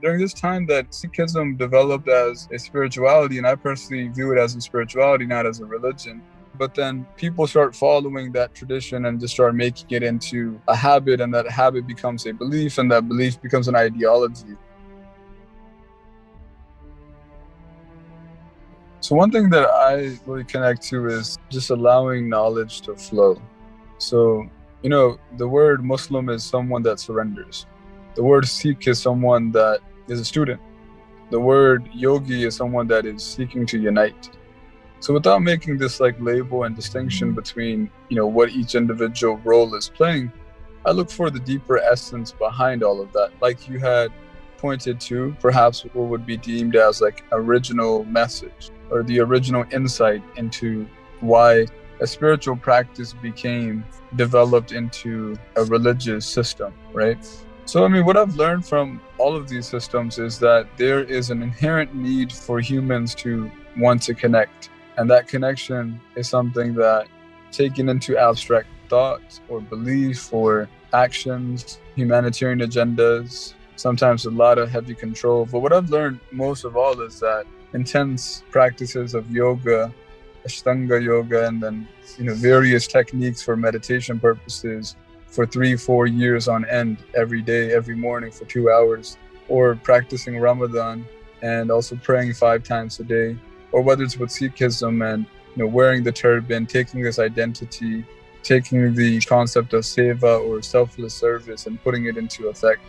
During this time that Sikhism developed as a spirituality, and I personally view it as a spirituality, not as a religion. But then people start following that tradition and just start making it into a habit, and that habit becomes a belief, and that belief becomes an ideology. So one thing that I really connect to is just allowing knowledge to flow. So, the word Muslim is someone that surrenders. The word Sikh is someone that is a student. The word yogi is someone that is seeking to unite. So without making this label and distinction between, what each individual role is playing, I look for the deeper essence behind all of that. Like you had pointed to, perhaps what would be deemed as original message or the original insight into why a spiritual practice became developed into a religious system, right? So, what I've learned from all of these systems is that there is an inherent need for humans to want to connect. And that connection is something that, taken into abstract thoughts or belief or actions, humanitarian agendas, sometimes a lot of heavy control. But what I've learned most of all is that intense practices of yoga, Ashtanga yoga, and then various techniques for meditation purposes for 3-4 years on end, every day, every morning for 2 hours, or practicing Ramadan and also praying 5 times a day, or whether it's with Sikhism and wearing the turban, taking this identity, taking the concept of seva or selfless service and putting it into effect.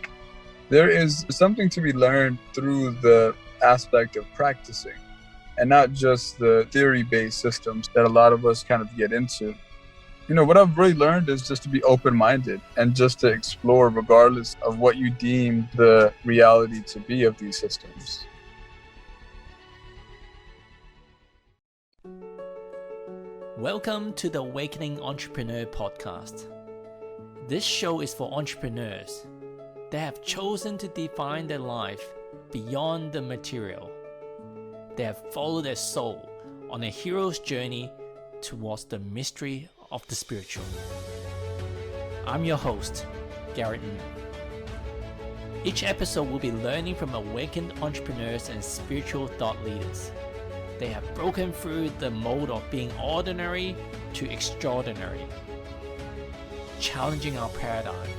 There is something to be learned through the aspect of practicing, and not just the theory-based systems that a lot of us kind of get into. What I've really learned is just to be open-minded and just to explore regardless of what you deem the reality to be of these systems. Welcome to the Awakening Entrepreneur Podcast. This show is for entrepreneurs that have chosen to define their life beyond the material. They have followed their soul on a hero's journey towards the mystery of the spiritual. I'm your host, Garrett Ng. Each episode will be learning from awakened entrepreneurs and spiritual thought leaders. They have broken through the mold of being ordinary to extraordinary, challenging our paradigm,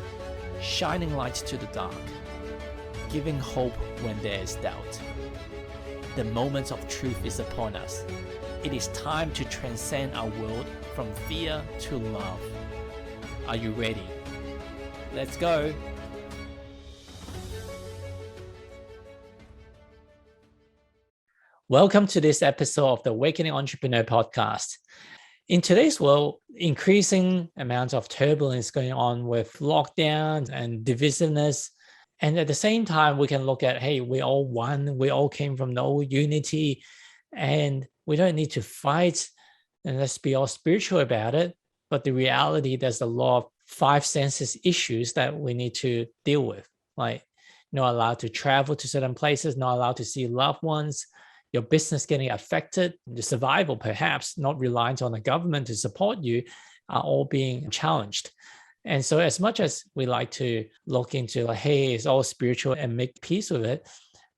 shining light to the dark, giving hope when there is doubt. The moment of truth is upon us. It is time to transcend our world from fear to love. Are you ready? Let's go! Welcome to this episode of the Awakening Entrepreneur Podcast. In today's world, increasing amounts of turbulence going on with lockdowns and divisiveness. And at the same time, we can look at, hey, we all one, we all came from no unity, and we don't need to fight, and let's be all spiritual about it. But the reality, there's a lot of 5 senses issues that we need to deal with, like not allowed to travel to certain places, not allowed to see loved ones, your business getting affected, the survival perhaps, not reliant on the government to support you, are all being challenged. And so as much as we like to look into hey, it's all spiritual and make peace with it,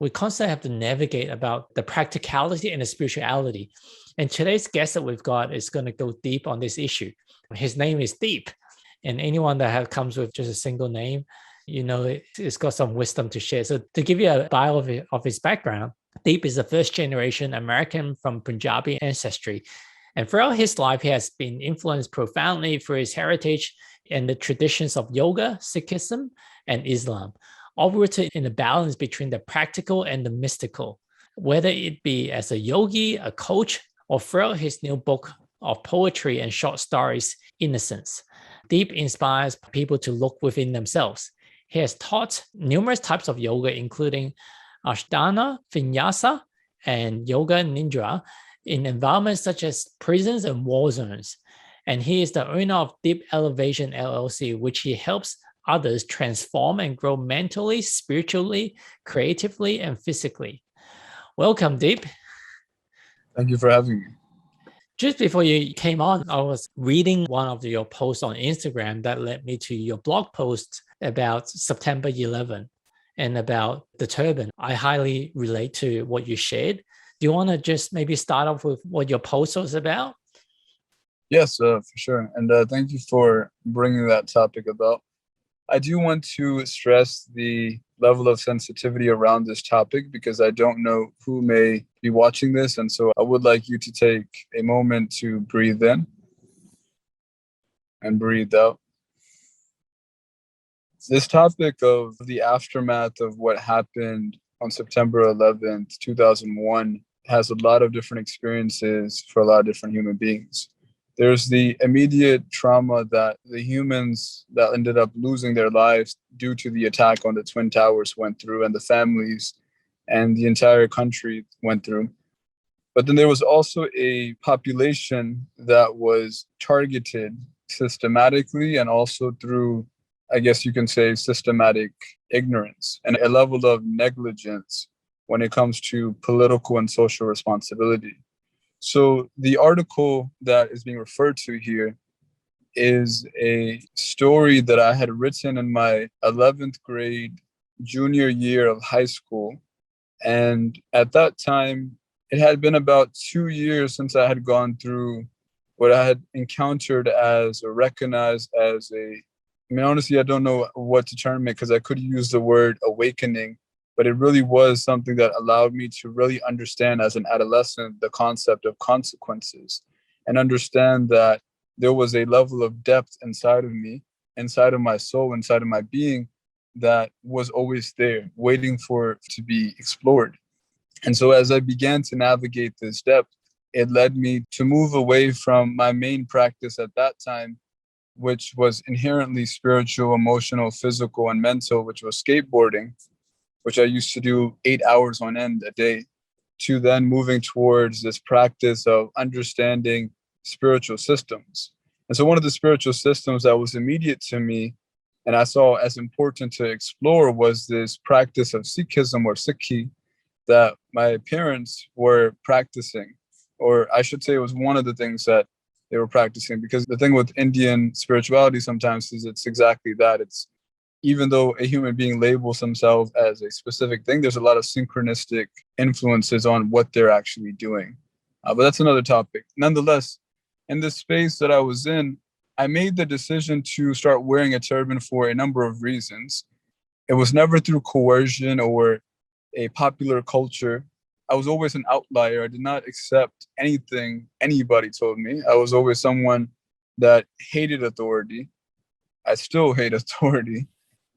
we constantly have to navigate about the practicality and the spirituality. And today's guest that we've got is going to go deep on this issue. His name is Deep. And anyone that comes with just a single name, it's got some wisdom to share. So to give you a bio of his background, Deep is a first-generation American from Punjabi Ancestry. And throughout his life, he has been influenced profoundly through his heritage and the traditions of yoga, Sikhism, and Islam, all rooted in a balance between the practical and the mystical, whether it be as a yogi, a coach, or throughout his new book of poetry and short stories, Innocence. Deep inspires people to look within themselves. He has taught numerous types of yoga, including Ashtanga, Vinyasa, and Yoga Nidra in environments such as prisons and war zones. And he is the owner of DeepElevation LLC, which he helps others transform and grow mentally, spiritually, creatively, and physically. Welcome, Deep. Thank you for having me. Just before you came on, I was reading one of your posts on Instagram that led me to your blog post about September 11. and about the turban. I highly relate to what you shared. Do you want to just maybe start off with what your post was about? Yes, for sure. And thank you for bringing that topic about. I do want to stress the level of sensitivity around this topic because I don't know who may be watching this. And so I would like you to take a moment to breathe in and breathe out. This topic of the aftermath of what happened on September 11th, 2001, has a lot of different experiences for a lot of different human beings. There's the immediate trauma that the humans that ended up losing their lives due to the attack on the Twin Towers went through, and the families and the entire country went through. But then there was also a population that was targeted systematically and also through, I guess you can say, systematic ignorance and a level of negligence when it comes to political and social responsibility. So the article that is being referred to here is a story that I had written in my 11th grade junior year of high school. And at that time, it had been about 2 years since I had gone through what I had encountered as or recognized as honestly, I don't know what to term it because I could use the word awakening, but it really was something that allowed me to really understand as an adolescent the concept of consequences and understand that there was a level of depth inside of me, inside of my soul, inside of my being that was always there waiting for to be explored. And so as I began to navigate this depth, it led me to move away from my main practice at that time, which was inherently spiritual, emotional, physical, and mental, which was skateboarding, which I used to do 8 hours on end a day, to then moving towards this practice of understanding spiritual systems. And so one of the spiritual systems that was immediate to me and I saw as important to explore was this practice of Sikhism or Sikhi that my parents were practicing, or I should say it was one of the things that they were practicing, because the thing with Indian spirituality sometimes is it's exactly that. It's even though a human being labels themselves as a specific thing, there's a lot of synchronistic influences on what they're actually doing. But that's another topic. Nonetheless, in this space that I was in, I made the decision to start wearing a turban for a number of reasons. It was never through coercion or a popular culture. I was always an outlier. I did not accept anything anybody told me. I was always someone that hated authority. I still hate authority.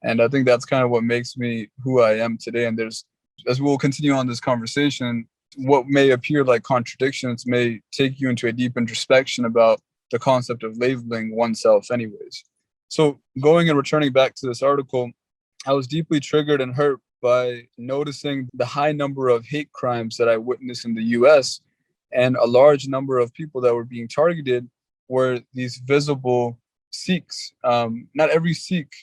And I think that's kind of what makes me who I am today. And as we'll continue on this conversation, what may appear like contradictions may take you into a deep introspection about the concept of labeling oneself anyways. So going and returning back to this article, I was deeply triggered and hurt by noticing the high number of hate crimes that I witnessed in the US, and a large number of people that were being targeted were these visible Sikhs. Not every Sikh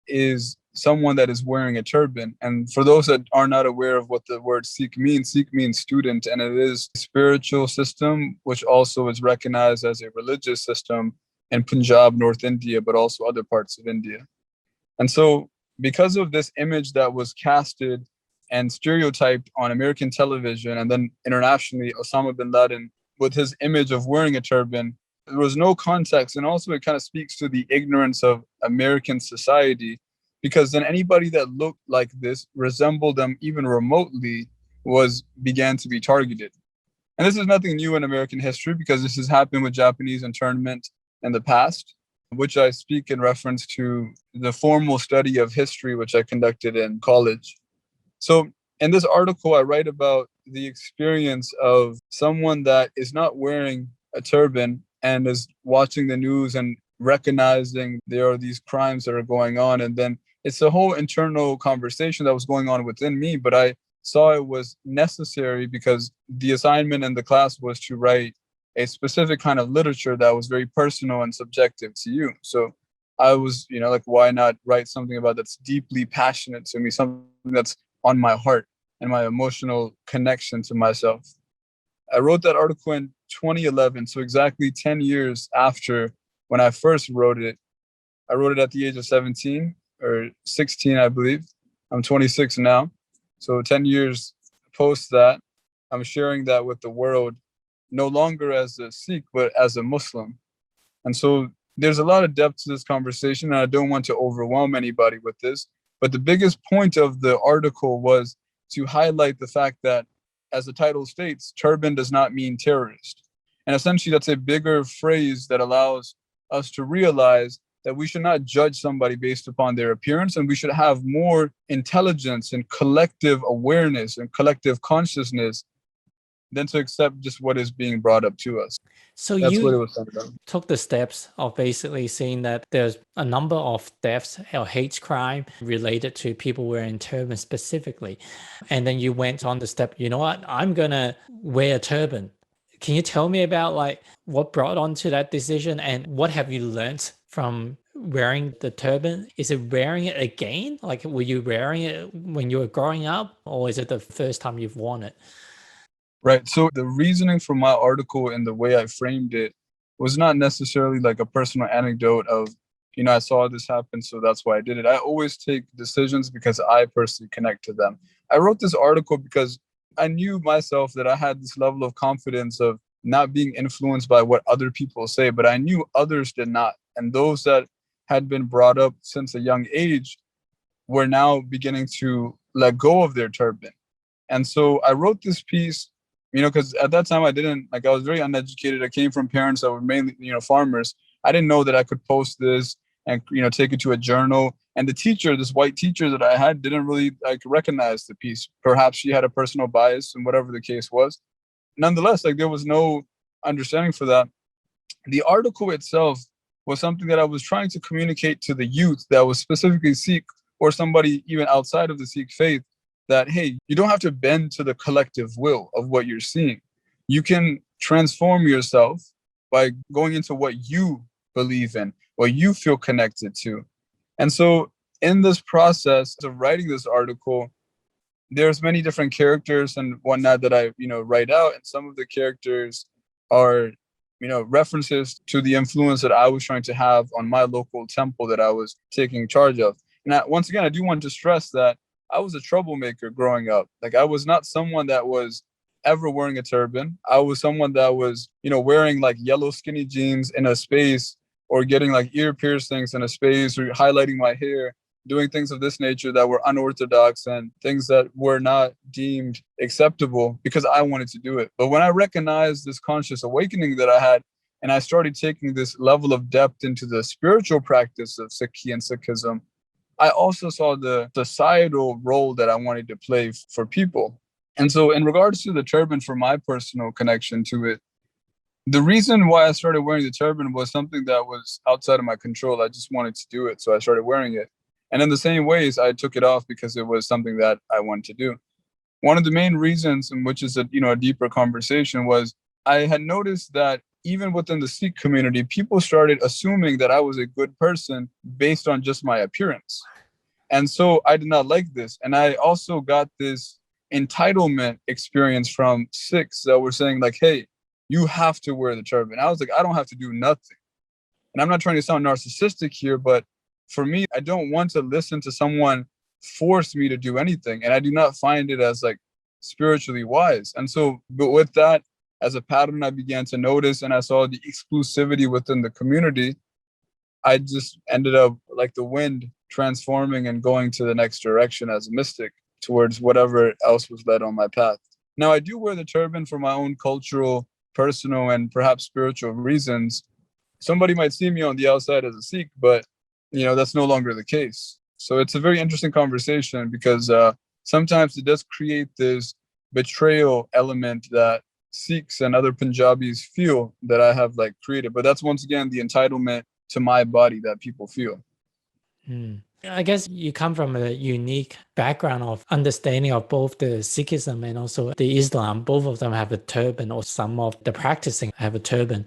is someone that is wearing a turban. And for those that are not aware of what the word Sikh means student, and it is a spiritual system, which also is recognized as a religious system in Punjab, North India, but also other parts of India. And so because of this image that was casted and stereotyped on American television and then internationally, Osama bin Laden, with his image of wearing a turban, there was no context. And also it kind of speaks to the ignorance of American society, because then anybody that looked like this, resembled them even remotely, began to be targeted. And this is nothing new in American history, because this has happened with Japanese internment in the past, which I speak in reference to the formal study of history, which I conducted in college. So in this article, I write about the experience of someone that is not wearing a turban and is watching the news and recognizing there are these crimes that are going on. And then it's a whole internal conversation that was going on within me, but I saw it was necessary because the assignment in the class was to write a specific kind of literature that was very personal and subjective to you. So I was, like, why not write something about that's deeply passionate to me, something that's on my heart and my emotional connection to myself. I wrote that article in 2011, so exactly 10 years after when I first wrote it. I wrote it at the age of 17 or 16, I believe. I'm 26 now. So 10 years post that, I'm sharing that with the world, no longer as a Sikh, but as a Muslim. And so there's a lot of depth to this conversation, and I don't want to overwhelm anybody with this. But the biggest point of the article was to highlight the fact that, as the title states, turban does not mean terrorist. And essentially, that's a bigger phrase that allows us to realize that we should not judge somebody based upon their appearance, and we should have more intelligence and collective awareness and collective consciousness than to accept just what is being brought up to us. So That's what it you was said about. took the steps of basically seeing that there's a number of deaths or hate crime related to people wearing turbans specifically. And then you went on the step, you know what, I'm going to wear a turban. Can you tell me about like what brought on to that decision and what have you learned from wearing the turban? Is it wearing it again? Like, were you wearing it when you were growing up, or is it the first time you've worn it? Right. So the reasoning for my article and the way I framed it was not necessarily like a personal anecdote of, I saw this happen, so that's why I did it. I always take decisions because I personally connect to them. I wrote this article because I knew myself that I had this level of confidence of not being influenced by what other people say, but I knew others did not. And those that had been brought up since a young age were now beginning to let go of their turban. And so I wrote this piece, because at that time I was very uneducated. I came from parents that were mainly, farmers. I didn't know that I could post this and, take it to a journal. And the teacher, this white teacher that I had, didn't really recognize the piece. Perhaps she had a personal bias and whatever the case was. Nonetheless, there was no understanding for that. The article itself was something that I was trying to communicate to the youth that was specifically Sikh or somebody even outside of the Sikh faith, that, hey, you don't have to bend to the collective will of what you're seeing. You can transform yourself by going into what you believe in, what you feel connected to. And so in this process of writing this article, there's many different characters and whatnot that I, write out. And some of the characters are, references to the influence that I was trying to have on my local temple that I was taking charge of. And once again, I do want to stress that I was a troublemaker growing up. I was not someone that was ever wearing a turban. I was someone that was, wearing yellow skinny jeans in a space, or getting ear piercings in a space, or highlighting my hair, doing things of this nature that were unorthodox and things that were not deemed acceptable because I wanted to do it. But when I recognized this conscious awakening that I had, and I started taking this level of depth into the spiritual practice of Sikhi and Sikhism, I also saw the societal role that I wanted to play for people. And so in regards to the turban, for my personal connection to it, the reason why I started wearing the turban was something that was outside of my control. I just wanted to do it, so I started wearing it. And in the same ways, I took it off because it was something that I wanted to do. One of the main reasons, and which is a deeper conversation, was I had noticed that even within the Sikh community, people started assuming that I was a good person based on just my appearance. And so I did not like this. And I also got this entitlement experience from Sikhs that were saying hey, you have to wear the turban. I was like, I don't have to do nothing. And I'm not trying to sound narcissistic here, but for me, I don't want to listen to someone force me to do anything. And I do not find it as spiritually wise. And so, but with that, as a pattern, I began to notice, and I saw the exclusivity within the community. I just ended up like the wind, transforming and going to the next direction as a mystic towards whatever else was led on my path. Now, I do wear the turban for my own cultural, personal, and perhaps spiritual reasons. Somebody might see me on the outside as a Sikh, but that's no longer the case. So it's a very interesting conversation because sometimes it does create this betrayal element that Sikhs and other Punjabis feel that I have created. But that's once again the entitlement to my body that people feel. I guess you come from a unique background of understanding of both the Sikhism and also the Islam. Both of them have a turban, or some of the practicing have a turban.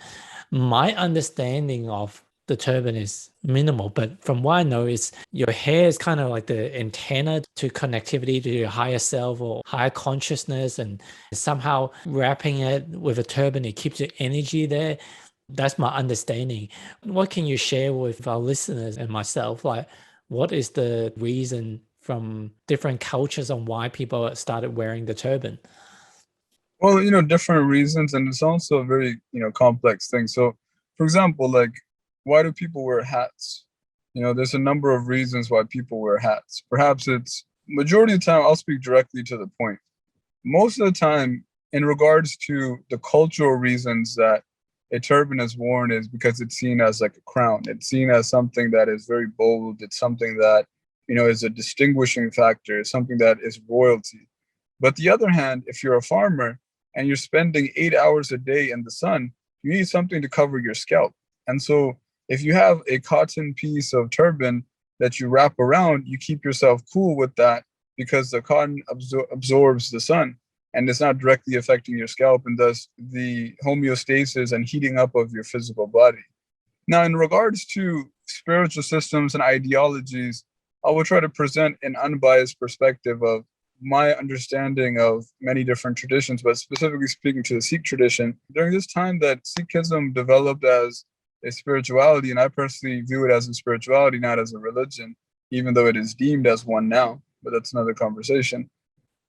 My understanding of the turban is minimal, but from what I know is your hair is kind of like the antenna to connectivity to your higher self or higher consciousness, and somehow wrapping it with a turban, it keeps your energy there. That's my understanding. What can you share with our listeners and myself? What is the reason from different cultures on why people started wearing the turban? Well, different reasons, and it's also a very, complex thing. So, for example, like, why do people wear hats? There's a number of reasons why people wear hats. Perhaps it's majority of the time, I'll speak directly to the point. Most of the time, in regards to the cultural reasons that a turban is worn, is because it's seen as like a crown. It's seen as something that is very bold. It's something that, is a distinguishing factor. It's something that is royalty. But the other hand, if you're a farmer and you're spending 8 hours a day in the sun, you need something to cover your scalp. And so if you have a cotton piece of turban that you wrap around, you keep yourself cool with that because the cotton absorbs the sun and it's not directly affecting your scalp, and thus the homeostasis and heating up of your physical body. Now, in regards to spiritual systems and ideologies, I will try to present an unbiased perspective of my understanding of many different traditions, but specifically speaking to the Sikh tradition. During this time that Sikhism developed as a spirituality, and I personally view it as a spirituality, not as a religion, even though it is deemed as one now, but that's another conversation.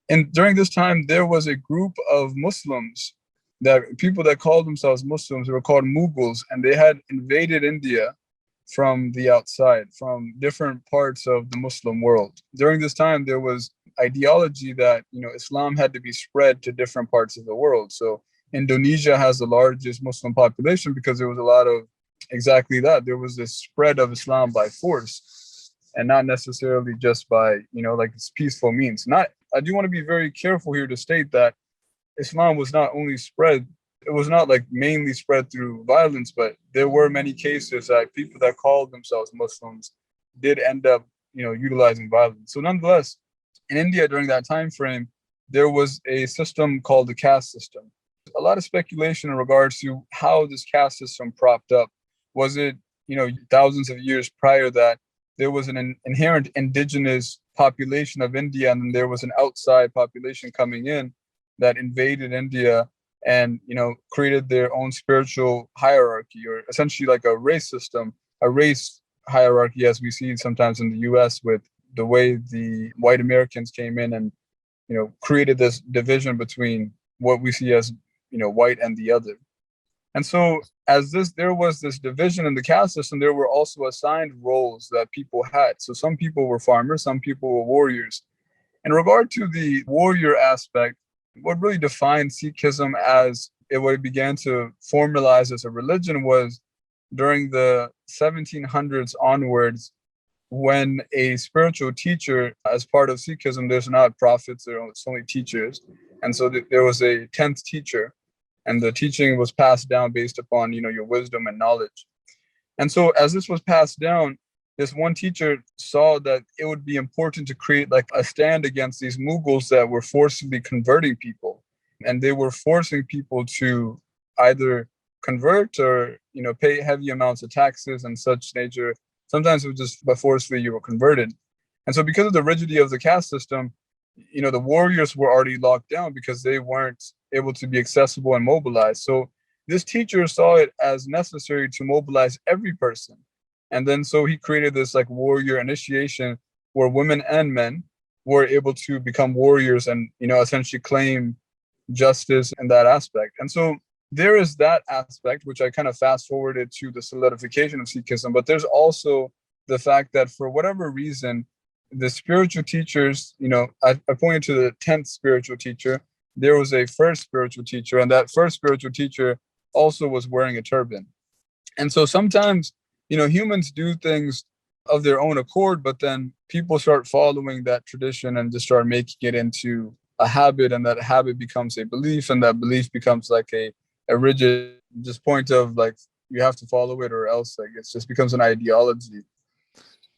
And during this time, there was a group of Muslims, that people that called themselves Muslims, who were called Mughals, and they had invaded India from the outside, from different parts of the Muslim world. During this time, there was ideology that, Islam had to be spread to different parts of the world. So Indonesia has the largest Muslim population because there was a lot of exactly that. There was this spread of Islam by force and not necessarily just by, like this peaceful means. I do want to be very careful here to state that Islam was not only spread, it was not like mainly spread through violence, but there were many cases that people that called themselves Muslims did end up, utilizing violence. So nonetheless, in India during that time frame, there was a system called the caste system. A lot of speculation in regards to how this caste system propped up. Was it, thousands of years prior that there was an inherent indigenous population of India, and then there was an outside population coming in that invaded India and, created their own spiritual hierarchy, or essentially like a race system, a race hierarchy, as we see sometimes in the US with the way the white Americans came in and, created this division between what we see as, white and the other. And so there was this division in the caste system, there were also assigned roles that people had. So some people were farmers, some people were warriors. In regard to the warrior aspect, what really defined Sikhism as what it began to formalize as a religion was during the 1700s onwards, when a spiritual teacher, as part of Sikhism, there's not prophets, there's only teachers. And so there was a 10th teacher, and the teaching was passed down based upon, your wisdom and knowledge. And so as this was passed down, this one teacher saw that it would be important to create like a stand against these Mughals that were forcibly converting people. And they were forcing people to either convert or, pay heavy amounts of taxes and such nature. Sometimes it was just by forcefully you were converted. And so because of the rigidity of the caste system, the warriors were already locked down because they weren't able to be accessible and mobilized. So this teacher saw it as necessary to mobilize every person. And then so he created this like warrior initiation where women and men were able to become warriors and, essentially claim justice in that aspect. And so there is that aspect, which I kind of fast forwarded to the solidification of Sikhism. But there's also the fact that for whatever reason, the spiritual teachers, I pointed to the 10th spiritual teacher. There was a first spiritual teacher, and that first spiritual teacher also was wearing a turban. And so sometimes, humans do things of their own accord, but then people start following that tradition and just start making it into a habit, and that habit becomes a belief, and that belief becomes like a rigid just point of like, you have to follow it or else like it just becomes an ideology.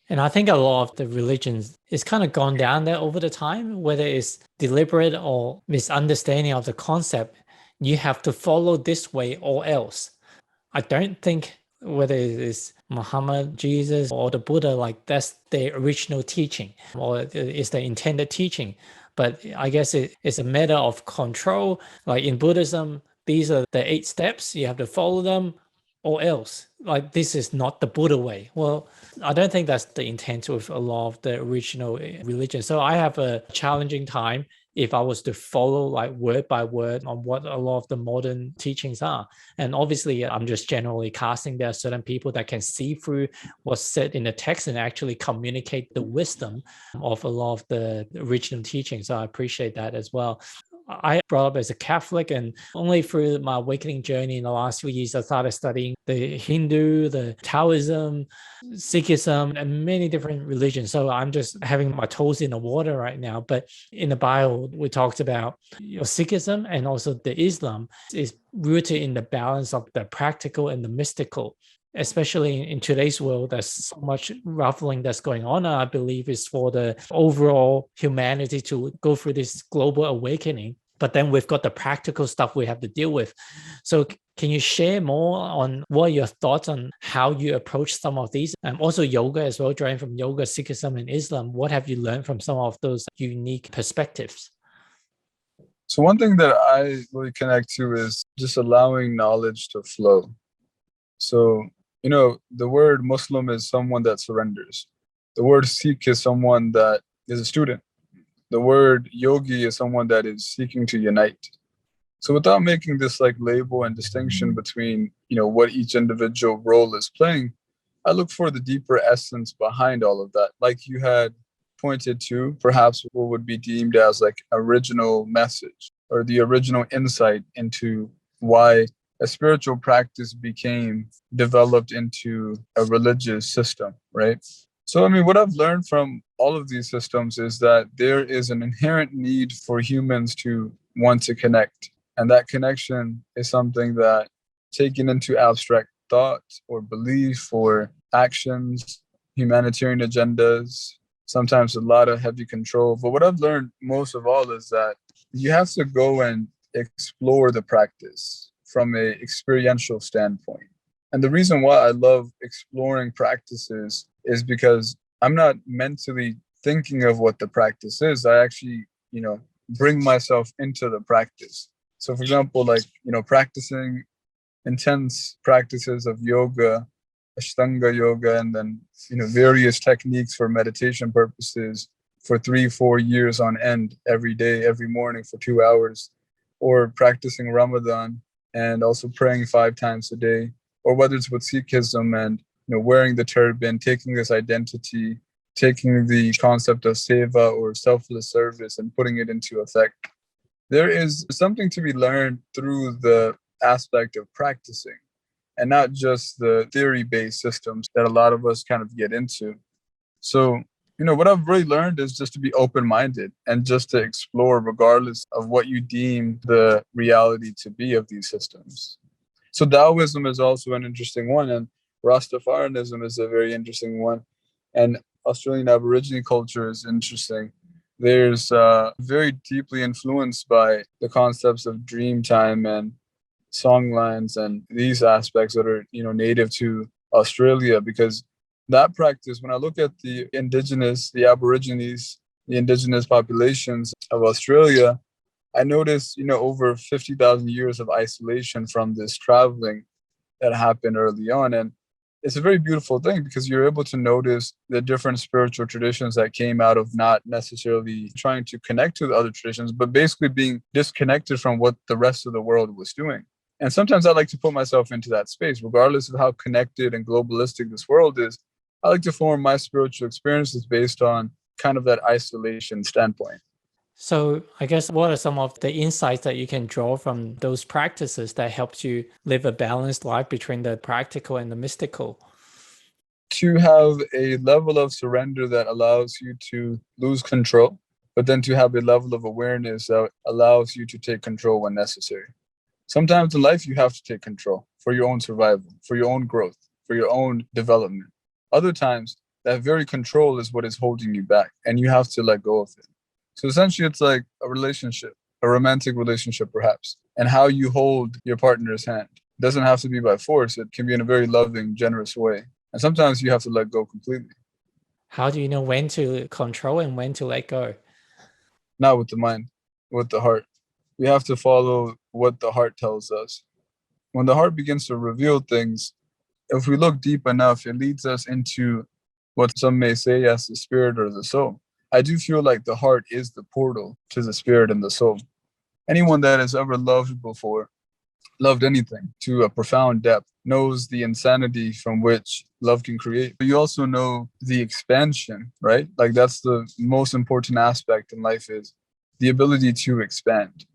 And I think a lot of the religions is kind of gone down there over the time, whether it's deliberate or misunderstanding of the concept. You have to follow this way or else. I don't think whether it is Muhammad, Jesus, or the Buddha, like that's the original teaching or is the intended teaching. But I guess it's a matter of control. Like in Buddhism, these are the 8 steps. You have to follow them. or else like this is not the Buddha way. Well, I don't think that's the intent with a lot of the original religion. So I have a challenging time if I was to follow like word by word on what a lot of the modern teachings are. And obviously I'm just generally casting there are certain people that can see through what's said in the text and actually communicate the wisdom of a lot of the original teachings. So I appreciate that as well. I brought up as a Catholic, and only through my awakening journey in the last few years, I started studying the Hindu, the Taoism, Sikhism, and many different religions. So I'm just having my toes in the water right now. But in the Bible, we talked about Sikhism and also the Islam is rooted in the balance of the practical and the mystical. Especially in today's world, there's so much ruffling that's going on. I believe is for the overall humanity to go through this global awakening. But then we've got the practical stuff we have to deal with. So can you share more on what are your thoughts on how you approach some of these? And also yoga as well, drawing from yoga, Sikhism, and Islam. What have you learned from some of those unique perspectives? So one thing that I really connect to is just allowing knowledge to flow. So, the word Muslim is someone that surrenders. The word Sikh is someone that is a student. The word yogi is someone that is seeking to unite. So without making this like label and distinction between, what each individual role is playing, I look for the deeper essence behind all of that. Like you had pointed to, perhaps what would be deemed as like original message or the original insight into why a spiritual practice became developed into a religious system, right? So, what I've learned from all of these systems is that there is an inherent need for humans to want to connect. And that connection is something that, taken into abstract thought or belief or actions, humanitarian agendas, sometimes a lot of heavy control. But what I've learned most of all is that you have to go and explore the practice from a experiential standpoint. And the reason why I love exploring practices is because I'm not mentally thinking of what the practice is. I actually, bring myself into the practice. So for example, like, practicing intense practices of yoga, Ashtanga yoga, and then, various techniques for meditation purposes for 3-4 years on end, every day, every morning for 2 hours, or practicing Ramadan and also praying 5 times a day, or whether it's with Sikhism and wearing the turban, taking this identity, taking the concept of seva or selfless service and putting it into effect. There is something to be learned through the aspect of practicing and not just the theory-based systems that a lot of us kind of get into. So, what I've really learned is just to be open-minded and just to explore regardless of what you deem the reality to be of these systems. So Taoism is also an interesting one, and Rastafarianism is a very interesting one. And Australian Aborigine culture is interesting. There's very deeply influenced by the concepts of dream time and songlines and these aspects that are, native to Australia, because that practice, when I look at the Aborigines, the indigenous populations of Australia, I noticed, over 50,000 years of isolation from this traveling that happened early on. And it's a very beautiful thing because you're able to notice the different spiritual traditions that came out of not necessarily trying to connect to the other traditions, but basically being disconnected from what the rest of the world was doing. And sometimes I like to put myself into that space, regardless of how connected and globalistic this world is. I like to form my spiritual experiences based on kind of that isolation standpoint. So I guess what are some of the insights that you can draw from those practices that helps you live a balanced life between the practical and the mystical? To have a level of surrender that allows you to lose control, but then to have a level of awareness that allows you to take control when necessary. Sometimes in life, you have to take control for your own survival, for your own growth, for your own development. Other times, that very control is what is holding you back, and you have to let go of it. So essentially, it's like a relationship, a romantic relationship, perhaps, and how you hold your partner's hand. It doesn't have to be by force. It can be in a very loving, generous way. And sometimes you have to let go completely. How do you know when to control and when to let go? Not with the mind, with the heart. We have to follow what the heart tells us. when the heart begins to reveal things, if we look deep enough, it leads us into what some may say as the spirit or the soul. I do feel like the heart is the portal to the spirit and the soul. Anyone that has ever loved before, loved anything to a profound depth, knows the insanity from which love can create. But you also know the expansion, right? Like that's the most important aspect in life, is the ability to expand.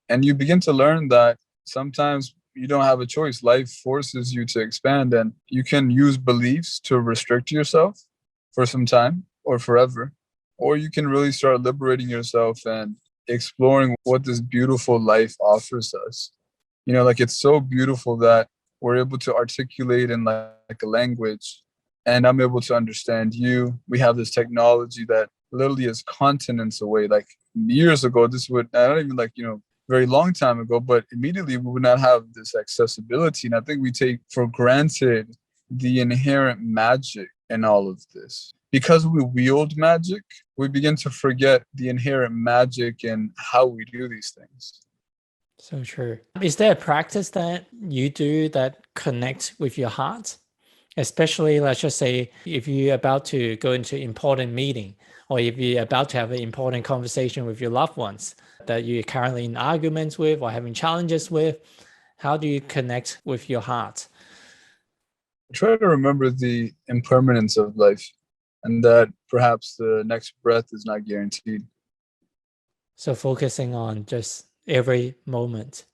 And you begin to learn that sometimes you don't have a choice. Life forces you to expand, and you can use beliefs to restrict yourself for some time or forever. Or you can really start liberating yourself and exploring what this beautiful life offers us. Like it's so beautiful that we're able to articulate in like a language, and I'm able to understand you. We have this technology that literally is continents away. Like years ago, this would, not even like, very long time ago, but immediately we would not have this accessibility. And I think we take for granted the inherent magic in all of this. Because we wield magic, we begin to forget the inherent magic in how we do these things. So true. Is there a practice that you do that connects with your heart? Especially, let's just say, if you're about to go into an important meeting, or if you're about to have an important conversation with your loved ones that you're currently in arguments with or having challenges with, how do you connect with your heart? Try to remember the impermanence of life, and that perhaps the next breath is not guaranteed. So focusing on just every moment.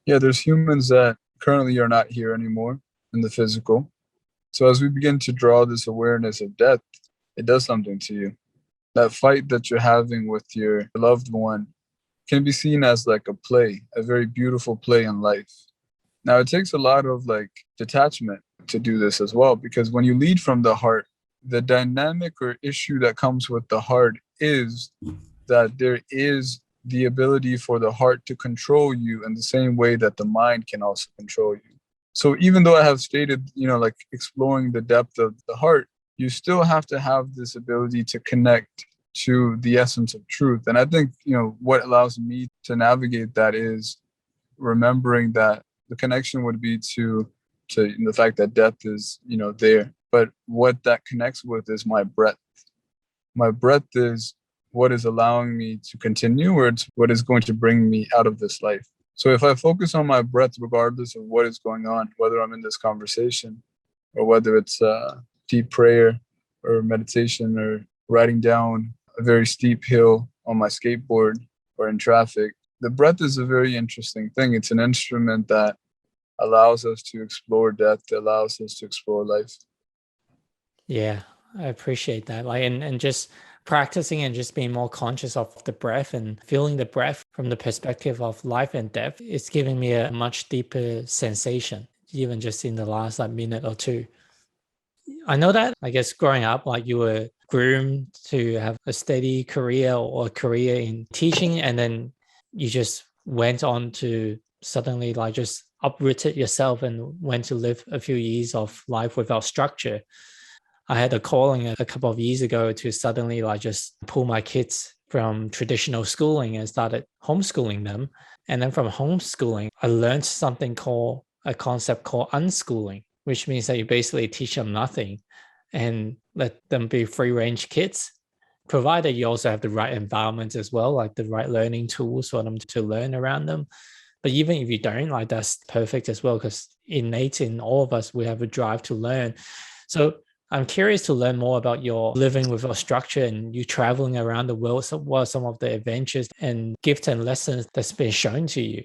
Yeah, there's humans that currently are not here anymore in the physical. So as we begin to draw this awareness of death, it does something to you. That fight that you're having with your loved one can be seen as like a play, a very beautiful play in life. Now, it takes a lot of like detachment to do this as well, because when you lead from the heart, the dynamic or issue that comes with the heart is that there is the ability for the heart to control you in the same way that the mind can also control you. So even though I have stated, like exploring the depth of the heart, you still have to have this ability to connect to the essence of truth. And I think, what allows me to navigate that is remembering that the connection would be to the fact that death is, there. But what that connects with is my breath. My breath is what is allowing me to continue, or it's what is going to bring me out of this life. So if I focus on my breath, regardless of what is going on, whether I'm in this conversation or whether it's deep prayer or meditation or riding down a very steep hill on my skateboard or in traffic, the breath is a very interesting thing. It's an instrument that allows us to explore death, allows us to explore life. Yeah, I appreciate that. Like, and just practicing and just being more conscious of the breath and feeling the breath from the perspective of life and death, it's giving me a much deeper sensation, even just in the last minute or two. I know that, I guess, growing up, like you were groomed to have a steady career or a career in teaching, and then you just went on to suddenly just uprooted yourself and went to live a few years of life without structure. I had a calling a couple of years ago to suddenly just pull my kids from traditional schooling and started homeschooling them. And then from homeschooling, I learned a concept called unschooling, which means that you basically teach them nothing and let them be free range kids, provided you also have the right environment as well, like the right learning tools for them to learn around them. But even if you don't, that's perfect as well, because innate in all of us, we have a drive to learn. So I'm curious to learn more about your living with a structure and you traveling around the world. So what are some of the adventures and gifts and lessons that's been shown to you?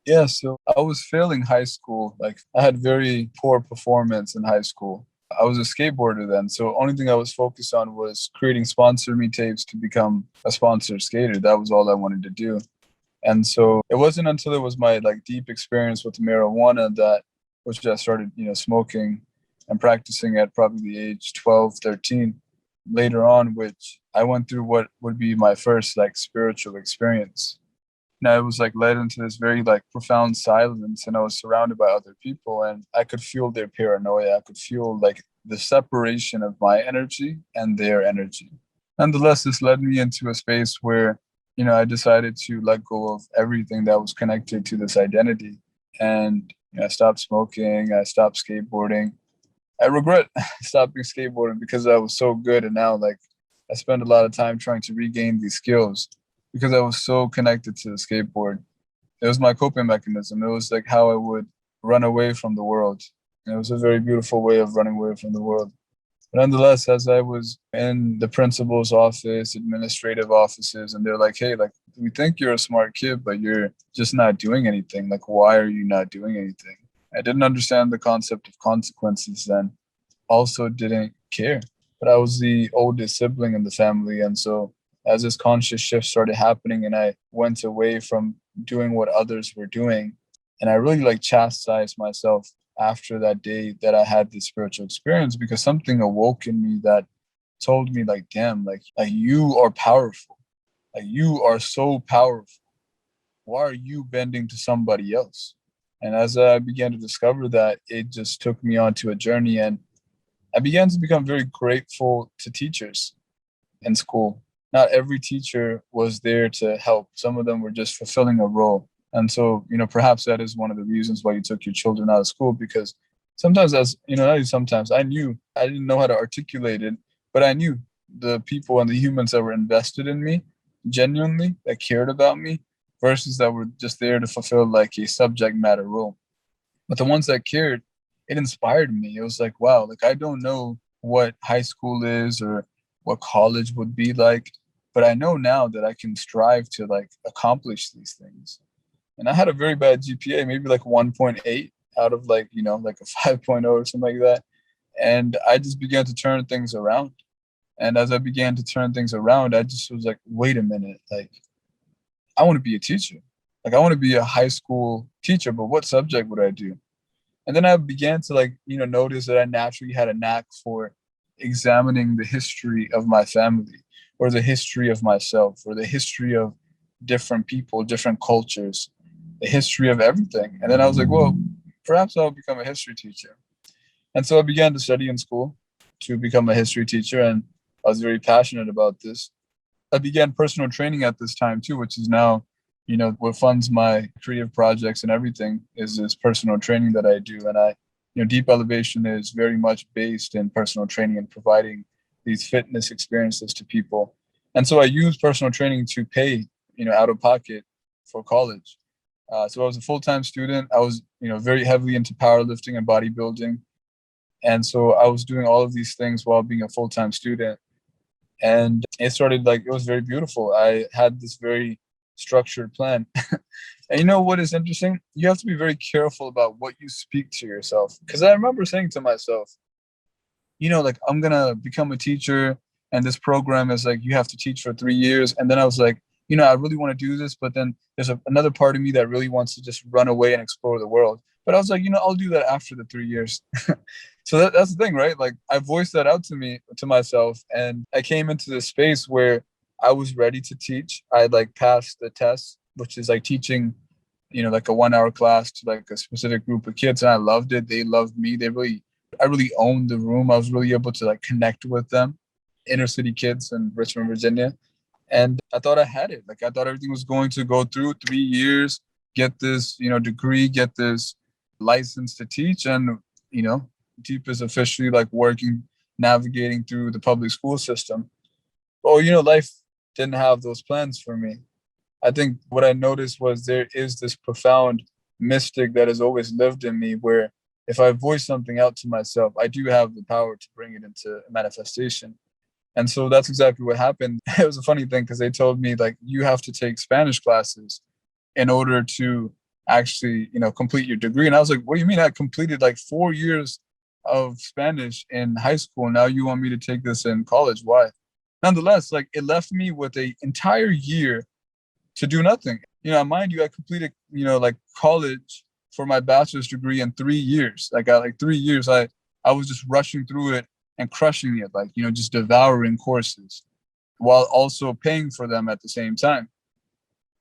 Yeah, so I was failing high school. Like I had very poor performance in high school. I was a skateboarder then, so only thing I was focused on was creating sponsor me tapes to become a sponsored skater. That was all I wanted to do. And so it wasn't until it was my deep experience with marijuana which I started, smoking and practicing at probably the age 12, 13 later on, which I went through what would be my first spiritual experience. Now it was led into this very profound silence, and I was surrounded by other people, and I could feel their paranoia. I could feel the separation of my energy and their energy. Nonetheless, this led me into a space where I decided to let go of everything that was connected to this identity and I stopped smoking. I stopped skateboarding. I regret stopping skateboarding because I was so good, and now like I spend a lot of time trying to regain these skills because I was so connected to the skateboard. It was my coping mechanism. It was like how I would run away from the world. And it was a very beautiful way of running away from the world. But nonetheless, as I was in the principal's office, administrative offices, and they're like, hey, like, we think you're a smart kid, but you're just not doing anything. Like, why are you not doing anything? I didn't understand the concept of consequences then, also didn't care. But I was the oldest sibling in the family. And so as this conscious shift started happening and I went away from doing what others were doing, and I really like chastised myself after that day that I had this spiritual experience because something awoke in me that told me like, damn, like you are powerful. Like you are so powerful. Why are you bending to somebody else? And as I began to discover that, it just took me onto a journey, and I began to become very grateful to teachers in school. Not every teacher was there to help. Some of them were just fulfilling a role. And so, perhaps that is one of the reasons why you took your children out of school, because sometimes, not even sometimes, I didn't know how to articulate it, but I knew the people and the humans that were invested in me, genuinely, that cared about me, versus that were just there to fulfill like a subject matter role. But the ones that cared, it inspired me. It was like, wow, like I don't know what high school is or what college would be like, but I know now that I can strive to like accomplish these things. And I had a very bad GPA, maybe like 1.8 out of like, like a 5.0 or something like that. And I just began to turn things around. And as I began to turn things around, I just was like, wait a minute, like I want to be a teacher. Like I want to be a high school teacher, but what subject would I do? And then I began to like, notice that I naturally had a knack for examining the history of my family or the history of myself or the history of different people, different cultures, the history of everything. And then I was like, well, perhaps I'll become a history teacher. And so I began to study in school to become a history teacher. And I was very passionate about this. I began personal training at this time too, which is now, what funds my creative projects and everything is this personal training that I do. And Deep Elevation is very much based in personal training and providing these fitness experiences to people. And so I use personal training to pay, out of pocket for college. So I was a full-time student. I was, very heavily into powerlifting and bodybuilding. And so I was doing all of these things while being a full-time student. And it started like, it was very beautiful. I had this very structured plan. And you know what is interesting? You have to be very careful about what you speak to yourself. Because I remember saying to myself, like I'm going to become a teacher. And this program is like, you have to teach for 3 years. And then I was like, I really want to do this. But then there's another part of me that really wants to just run away and explore the world. But I was like, I'll do that after the 3 years. So that's the thing, right? Like I voiced that out to myself, and I came into this space where I was ready to teach. I like passed the test, which is like teaching, like a 1 hour class to like a specific group of kids, and I loved it. They loved me. I really owned the room. I was really able to like connect with them, inner city kids in Richmond, Virginia, and I thought I had it. Like I thought everything was going to go through 3 years, get this, degree, get this license to teach, and Deep is officially like working, navigating through the public school system. Oh, life didn't have those plans for me. I think what I noticed was there is this profound mystic that has always lived in me where if I voice something out to myself, I do have the power to bring it into manifestation. And so that's exactly what happened. It was a funny thing because they told me like, you have to take Spanish classes in order to actually, complete your degree. And I was like, what do you mean? I completed like 4 years of Spanish in high school. Now you want me to take this in college? Why? Nonetheless, like it left me with an entire year to do nothing. Mind you, I completed, like college for my bachelor's degree in 3 years. Like I like 3 years, I was just rushing through it and crushing it, like, just devouring courses while also paying for them at the same time.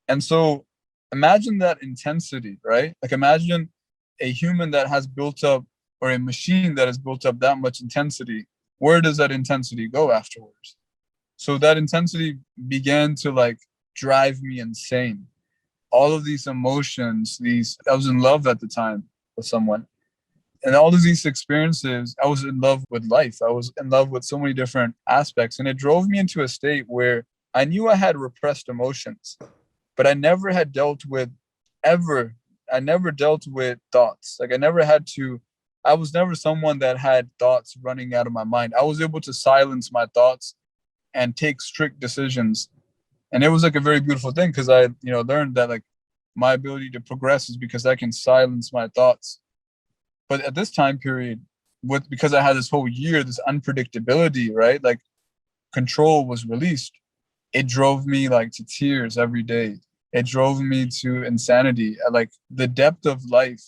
And so imagine that intensity, right? Like imagine a human that has built up or a machine that has built up that much intensity. Where does that intensity go afterwards? So that intensity began to like drive me insane. all of these emotions, I was in love at the time with someone. And all of these experiences, I was in love with life. I was in love with so many different aspects. And it drove me into a state where I knew I had repressed emotions, but I never had dealt with ever. I never dealt with thoughts. Like I was never someone that had thoughts running out of my mind. I was able to silence my thoughts and take strict decisions. And it was like a very beautiful thing because I, learned that like my ability to progress is because I can silence my thoughts. But at this time period, because I had this whole year, this unpredictability, right? Like control was released. It drove me like to tears every day. It drove me to insanity. Like the depth of life.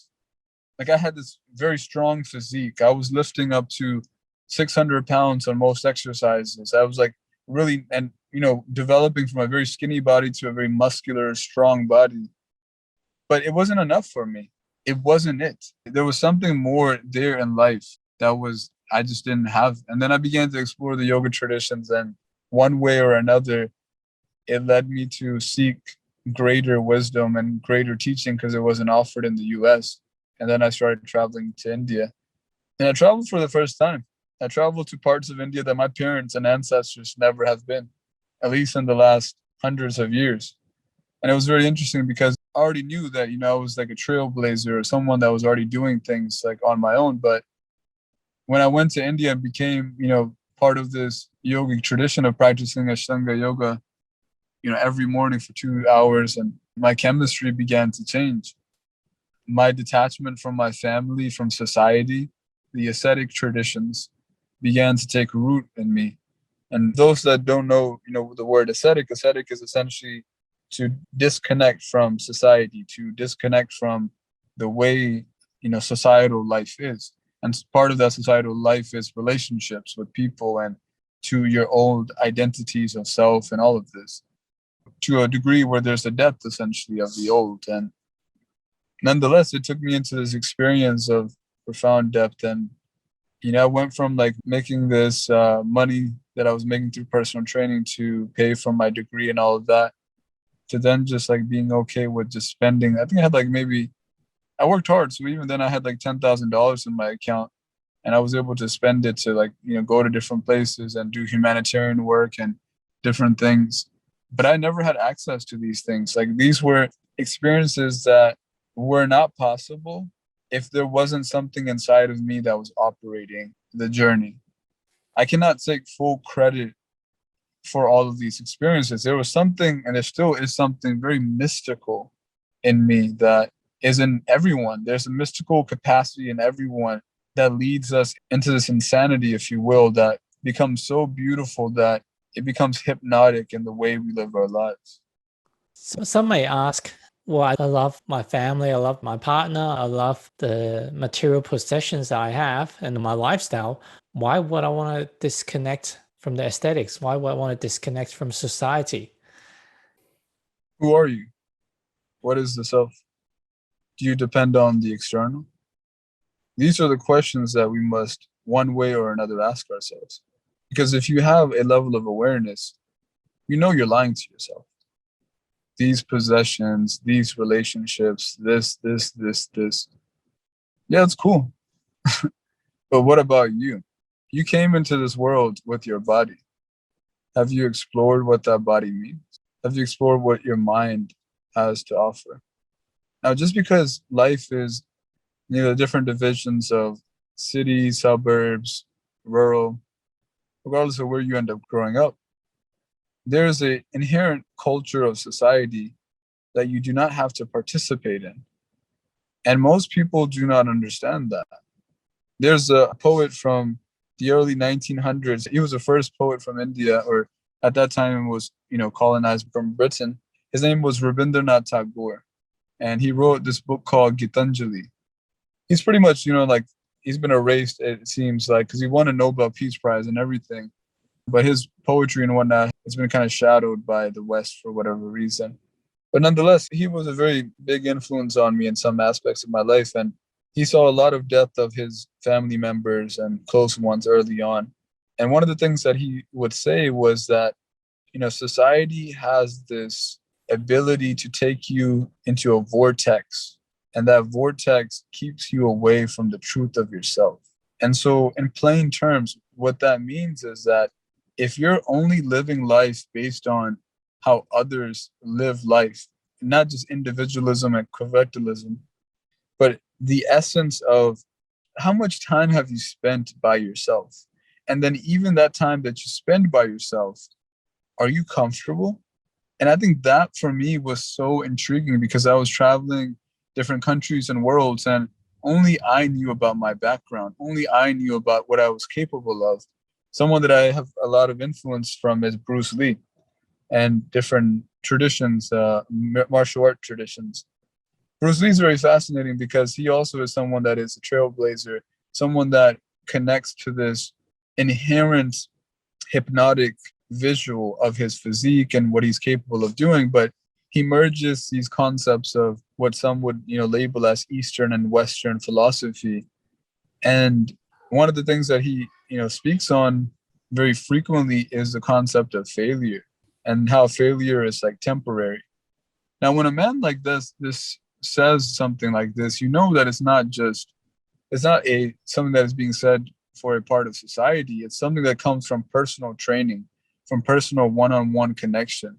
Like I had this very strong physique. I was lifting up to 600 pounds on most exercises. I was like really, and developing from a very skinny body to a very muscular, strong body. But it wasn't enough for me. It wasn't it. There was something more there in life I just didn't have. And then I began to explore the yoga traditions, and one way or another, it led me to seek greater wisdom and greater teaching because it wasn't offered in the US. And then I started traveling to India. And I traveled for the first time. I traveled to parts of India that my parents and ancestors never have been, at least in the last hundreds of years. And it was very interesting because I already knew that, I was like a trailblazer or someone that was already doing things like on my own. But when I went to India and became, part of this yogic tradition of practicing Ashtanga yoga, every morning for 2 hours, and my chemistry began to change. My detachment from my family, from society, the ascetic traditions began to take root in me. And those that don't know, the word ascetic is essentially to disconnect from society, to disconnect from the way, societal life is. And part of that societal life is relationships with people and to your old identities of self and all of this, to a degree where there's a depth essentially of the old. And nonetheless, it took me into this experience of profound depth. And, I went from like making this money that I was making through personal training to pay for my degree and all of that, to then just like being okay with just spending. I think I had like I worked hard. So even then I had like $10,000 in my account, and I was able to spend it to like, go to different places and do humanitarian work and different things. But I never had access to these things. Like these were experiences that were not possible if there wasn't something inside of me that was operating the journey. I cannot take full credit for all of these experiences. There was something, and there still is something very mystical in me that is in everyone. There's a mystical capacity in everyone that leads us into this insanity, if you will, that becomes so beautiful that it becomes hypnotic in the way we live our lives. So some may ask, well, I love my family, I love my partner, I love the material possessions that I have and my lifestyle. Why would I want to disconnect from the aesthetics? Why would I want to disconnect from society? Who are you? What is the self? Do you depend on the external? These are the questions that we must, one way or another, ask ourselves. Because if you have a level of awareness, you're lying to yourself. These possessions, these relationships, this. Yeah, it's cool. But what about you? You came into this world with your body. Have you explored what that body means? Have you explored what your mind has to offer? Now, just because life is, different divisions of city, suburbs, rural, regardless of where you end up growing up, there's an inherent culture of society that you do not have to participate in. And most people do not understand that. There's a poet from the early 1900s. He was the first poet from India, or at that time was, colonized from Britain. His name was Rabindranath Tagore. And he wrote this book called Gitanjali. He's pretty much, he's been erased, it seems like, because he won a Nobel Peace Prize and everything. But his poetry and whatnot has been kind of shadowed by the West for whatever reason. But nonetheless, he was a very big influence on me in some aspects of my life. And he saw a lot of death of his family members and close ones early on. And one of the things that he would say was that, society has this ability to take you into a vortex, and that vortex keeps you away from the truth of yourself. And so, in plain terms, what that means is that if you're only living life based on how others live life, not just individualism and collectivism, but the essence of how much time have you spent by yourself? And then even that time that you spend by yourself, are you comfortable? And I think that for me was so intriguing because I was traveling different countries and worlds, and only I knew about my background. Only I knew about what I was capable of. Someone that I have a lot of influence from is Bruce Lee and different traditions, martial art traditions. Bruce Lee is very fascinating because he also is someone that is a trailblazer, someone that connects to this inherent hypnotic visual of his physique and what he's capable of doing, but he merges these concepts of what some would label as Eastern and Western philosophy. And one of the things that he speaks on very frequently is the concept of failure and how failure is like temporary. Now, when a man like this says something like this, you know that it's not something that is being said for a part of society. It's something that comes from personal training, from personal one-on-one connection.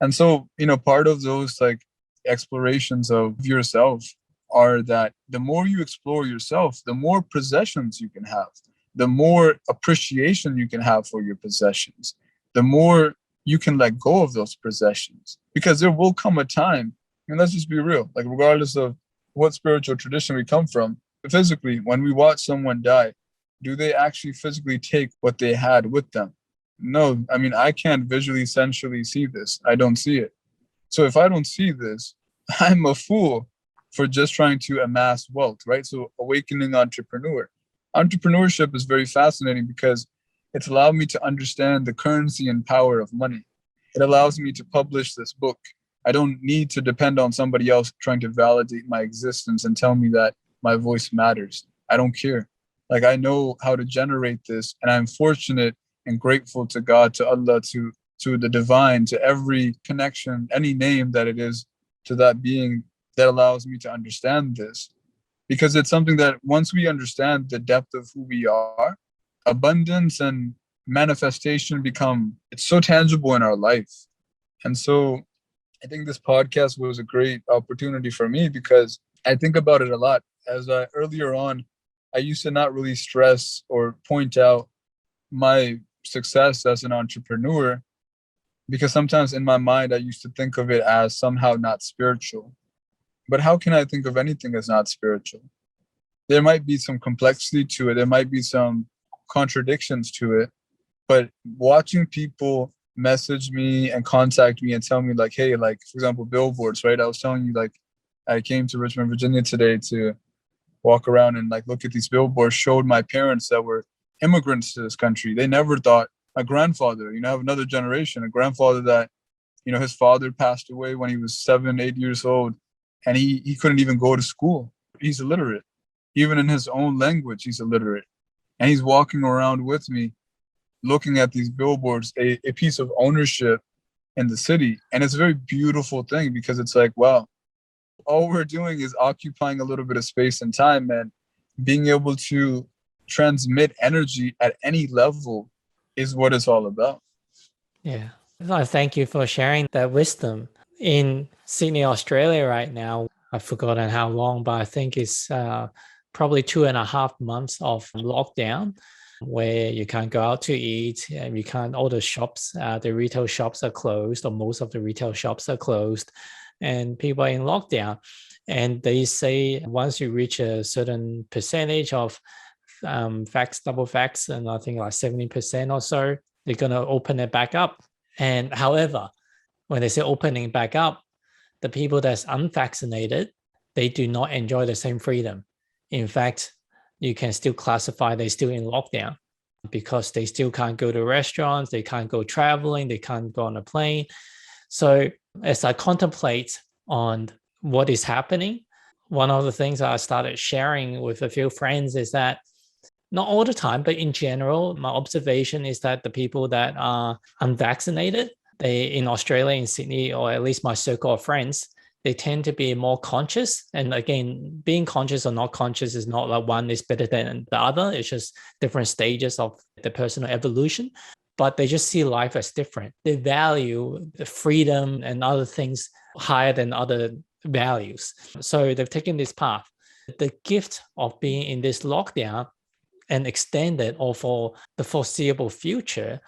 And so, part of those like explorations of yourself are that the more you explore yourself, the more possessions you can have, the more appreciation you can have for your possessions, the more you can let go of those possessions. Because there will come a time, and let's just be real, like regardless of what spiritual tradition we come from, physically, when we watch someone die, do they actually physically take what they had with them? No, I mean, I can't visually, sensually see this. I don't see it. So if I don't see this, I'm a fool for just trying to amass wealth, right? So awakening entrepreneur. Entrepreneurship is very fascinating because it's allowed me to understand the currency and power of money. It allows me to publish this book. I don't need to depend on somebody else trying to validate my existence and tell me that my voice matters. I don't care. Like, I know how to generate this, and I'm fortunate and grateful to God, to Allah, to the divine, to every connection, any name that it is, to that being that allows me to understand this. Because it's something that once we understand the depth of who we are, abundance and manifestation it's so tangible in our life. And so I think this podcast was a great opportunity for me because I think about it a lot. As earlier on, I used to not really stress or point out my success as an entrepreneur because sometimes in my mind, I used to think of it as somehow not spiritual. But how can I think of anything as not spiritual? There might be some complexity to it. There might be some contradictions to it. But watching people message me and contact me and tell me like, hey, like, for example, billboards, right? I was telling you, like, I came to Richmond, Virginia today to walk around and like look at these billboards, showed my parents that were immigrants to this country. They never thought, my grandfather, I have another generation, a grandfather that, his father passed away when he was 7, 8 years old, and he couldn't even go to school. He's illiterate. Even in his own language, he's illiterate. And he's walking around with me, looking at these billboards, a piece of ownership in the city. And it's a very beautiful thing because it's like, wow, all we're doing is occupying a little bit of space and time, and being able to transmit energy at any level is what it's all about. Yeah. No, thank you for sharing that wisdom. In Sydney, Australia right now, I've forgotten how long, but I think it's probably 2.5 months of lockdown where you can't go out to eat and you can't, all the shops, the retail shops are closed, or most of the retail shops are closed, and people are in lockdown. And they say once you reach a certain percentage of facts, double facts, and I think like 70% or so, they're going to open it back up. And however, when they say opening back up, the people that's unvaccinated, they do not enjoy the same freedom. In fact, you can still classify they're still in lockdown because they still can't go to restaurants, they can't go traveling, they can't go on a plane. So as I contemplate on what is happening, one of the things I started sharing with a few friends is that not all the time, but in general, my observation is that the people that are unvaccinated, They in Australia, in Sydney, or at least my circle of friends, they tend to be more conscious. And again, being conscious or not conscious is not like one is better than the other. It's just different stages of the personal evolution. But they just see life as different. They value the freedom and other things higher than other values. So they've taken this path. The gift of being in this lockdown and extended or for the foreseeable future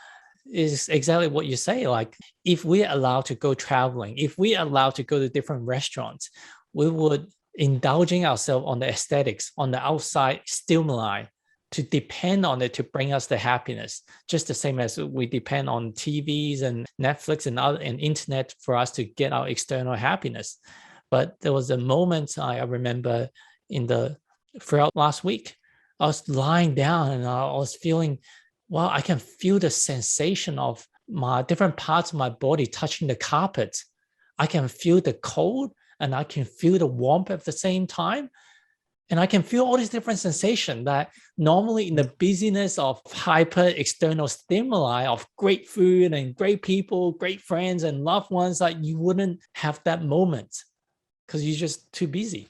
is exactly what you say. Like, if we're allowed to go traveling, if we're allowed to go to different restaurants, we would indulging ourselves on the aesthetics, on the outside stimuli, to depend on it to bring us the happiness, just the same as we depend on TVs and Netflix and other and internet for us to get our external happiness. But there was a moment I remember throughout last week, I was lying down and I was feeling, well, I can feel the sensation of my different parts of my body touching the carpet. I can feel the cold and I can feel the warmth at the same time. And I can feel all these different sensations that normally in the busyness of hyper external stimuli of great food and great people, great friends and loved ones, that you wouldn't have that moment because you're just too busy.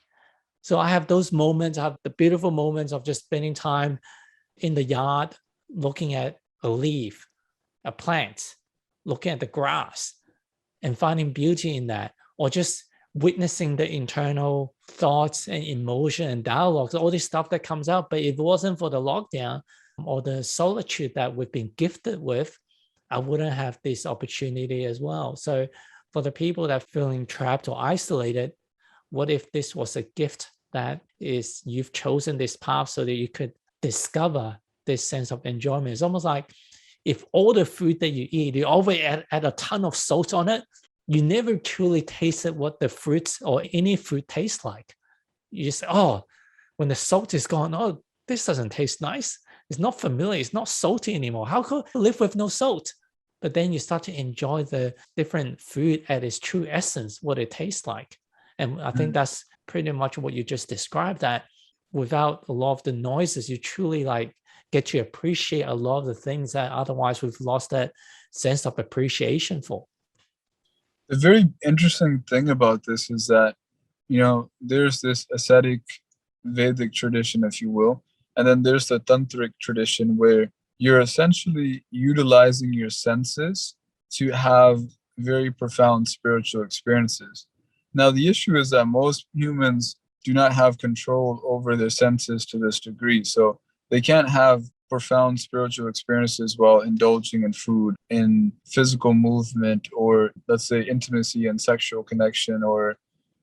So I have those moments, I have the beautiful moments of just spending time in the yard, looking at a leaf, a plant, looking at the grass and finding beauty in that, or just witnessing the internal thoughts and emotion and dialogues, all this stuff that comes out. But if it wasn't for the lockdown or the solitude that we've been gifted with, I wouldn't have this opportunity as well. So for the people that are feeling trapped or isolated, what if this was a gift that is, you've chosen this path so that you could discover this sense of enjoyment? It's almost like if all the food that you eat, you always add a ton of salt on it, you never truly tasted what the fruits or any fruit tastes like. You just, oh, when the salt is gone, oh, this doesn't taste nice. It's not familiar. It's not salty anymore. How could I live with no salt? But then you start to enjoy the different food at its true essence, what it tastes like. And I think that's pretty much what you just described, that without a lot of the noises, you truly like get to appreciate a lot of the things that otherwise we've lost that sense of appreciation for. The very interesting thing about this is that, there's this ascetic Vedic tradition, if you will, and then there's the tantric tradition where you're essentially utilizing your senses to have very profound spiritual experiences. Now, the issue is that most humans do not have control over their senses to this degree. So they can't have profound spiritual experiences while indulging in food, in physical movement, or let's say intimacy and sexual connection, or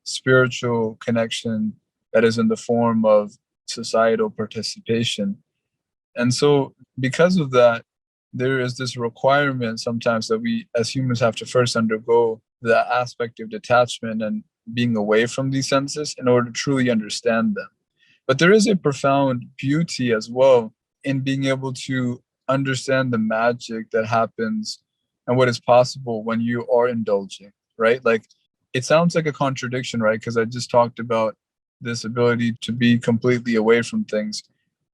spiritual connection that is in the form of societal participation. And so because of that, there is this requirement sometimes that we as humans have to first undergo the aspect of detachment and being away from these senses in order to truly understand them. But there is a profound beauty as well in being able to understand the magic that happens and what is possible when you are indulging, right? Like, it sounds like a contradiction, right? Because I just talked about this ability to be completely away from things.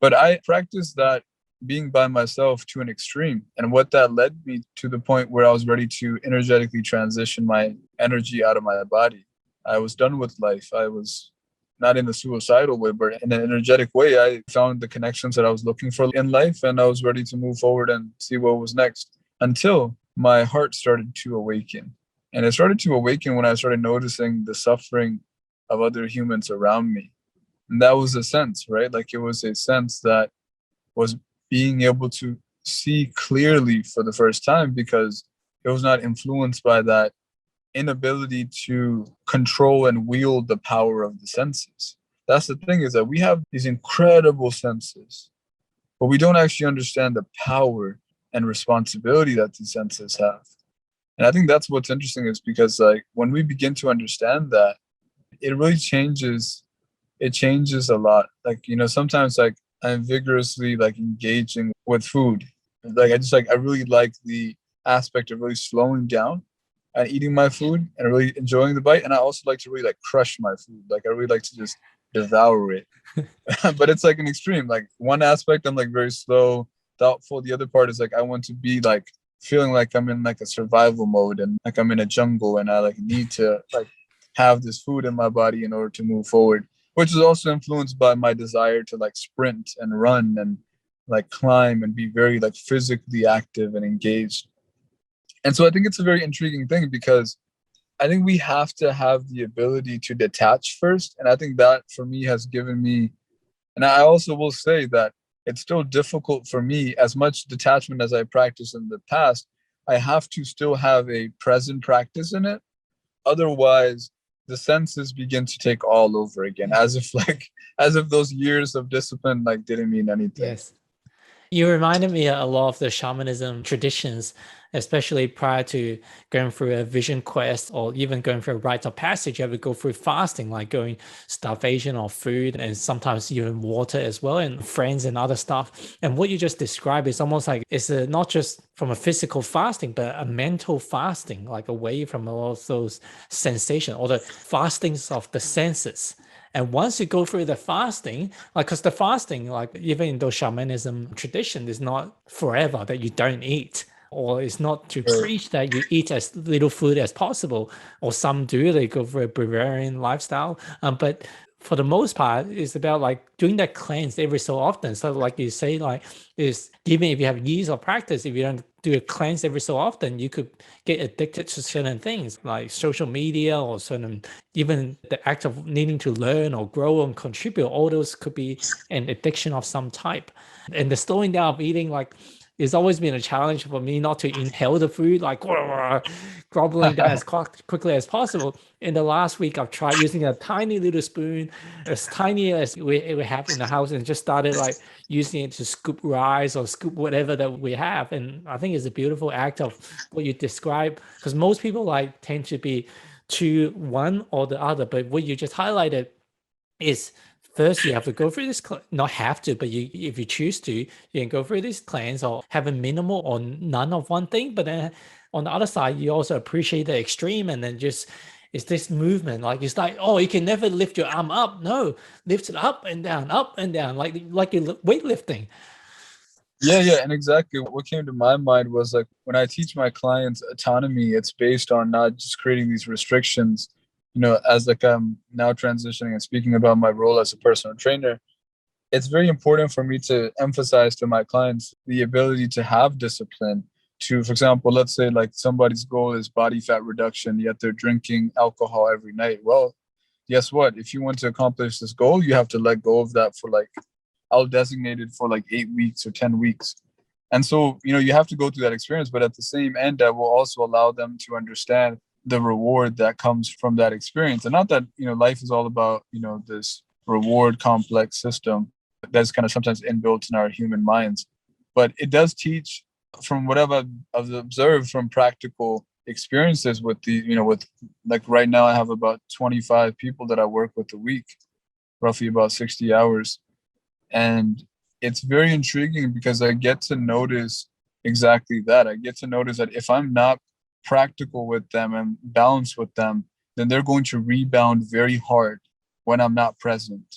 But I practiced that being by myself to an extreme. And what that led me to the point where I was ready to energetically transition my energy out of my body. I was done with life. I was not in a suicidal way, but in an energetic way. I found the connections that I was looking for in life, and I was ready to move forward and see what was next, until my heart started to awaken. And it started to awaken when I started noticing the suffering of other humans around me. And that was a sense, right? Like, it was a sense that was being able to see clearly for the first time, because it was not influenced by that inability to control and wield the power of the senses. That's the thing, is that we have these incredible senses, but we don't actually understand the power and responsibility that these senses have. And I think that's what's interesting, is because like when we begin to understand that, it really changes. It changes a lot. Like, sometimes like I'm vigorously like engaging with food. Like I really like the aspect of really slowing down and eating my food and really enjoying the bite. And I also like to really like crush my food. Like, I really like to just devour it. But it's like an extreme. Like, one aspect I'm like very slow, thoughtful. The other part is like I want to be like feeling like I'm in like a survival mode and like I'm in a jungle and I like need to like have this food in my body in order to move forward, which is also influenced by my desire to like sprint and run and like climb and be very like physically active and engaged. And so I think it's a very intriguing thing because I think we have to have the ability to detach first. And I think that for me has given me, and I also will say that it's still difficult for me, as much detachment as I practiced in the past, I have to still have a present practice in it. Otherwise, the senses begin to take all over again, as if like, as if those years of discipline like didn't mean anything. Yes. You reminded me a lot of the shamanism traditions, especially prior to going through a vision quest or even going through a rite of passage. You have to go through fasting, like going starvation or food and sometimes even water as well, and friends and other stuff. And what you just described is almost like it's not just from a physical fasting, but a mental fasting, like away from all of those sensations or the fastings of the senses. And once you go through the fasting, like, because the fasting, like even in those shamanism tradition, is not forever that you don't eat, or it's not to preach that you eat as little food as possible. Or some do, they go for a Bavarian lifestyle. But for the most part, it's about like doing that cleanse every so often. So like you say, like is even if you have years of practice, if you don't do a cleanse every so often, you could get addicted to certain things like social media or certain, even the act of needing to learn or grow and contribute. All those could be an addiction of some type. And the slowing down of eating, like, it's always been a challenge for me not to inhale the food, like groveling down as quickly as possible. In the last week, I've tried using a tiny little spoon, as tiny as we have in the house, and just started like using it to scoop rice or scoop whatever that we have. And I think it's a beautiful act of what you describe, because most people like tend to be to one or the other. But what you just highlighted is first you have to go through this, not have to, but you, if you choose to, you can go through this cleanse or have a minimal or none of one thing. But then on the other side, you also appreciate the extreme, and then just it's this movement. Like it's like, oh, you can never lift your arm up. No, lift it up and down, like you're weightlifting. Yeah, and exactly what came to my mind was like when I teach my clients autonomy, it's based on not just creating these restrictions. You know, as like I'm now transitioning and speaking about my role as a personal trainer, it's very important for me to emphasize to my clients the ability to have discipline. To, for example, let's say like somebody's goal is body fat reduction, yet they're drinking alcohol every night. Well, guess what? If you want to accomplish this goal, you have to let go of that for like, I'll designate it for like 8 weeks or 10 weeks. And so, you know, you have to go through that experience, but at the same end, that will also allow them to understand the reward that comes from that experience. And not that, you know, life is all about, you know, this reward complex system that's kind of sometimes inbuilt in our human minds. But it does teach, from whatever I've observed from practical experiences with the, you know, with like right now, I have about 25 people that I work with a week, roughly about 60 hours. And it's very intriguing because I get to notice exactly that. I get to notice that if I'm not practical with them and balanced with them, then they're going to rebound very hard when I'm not present.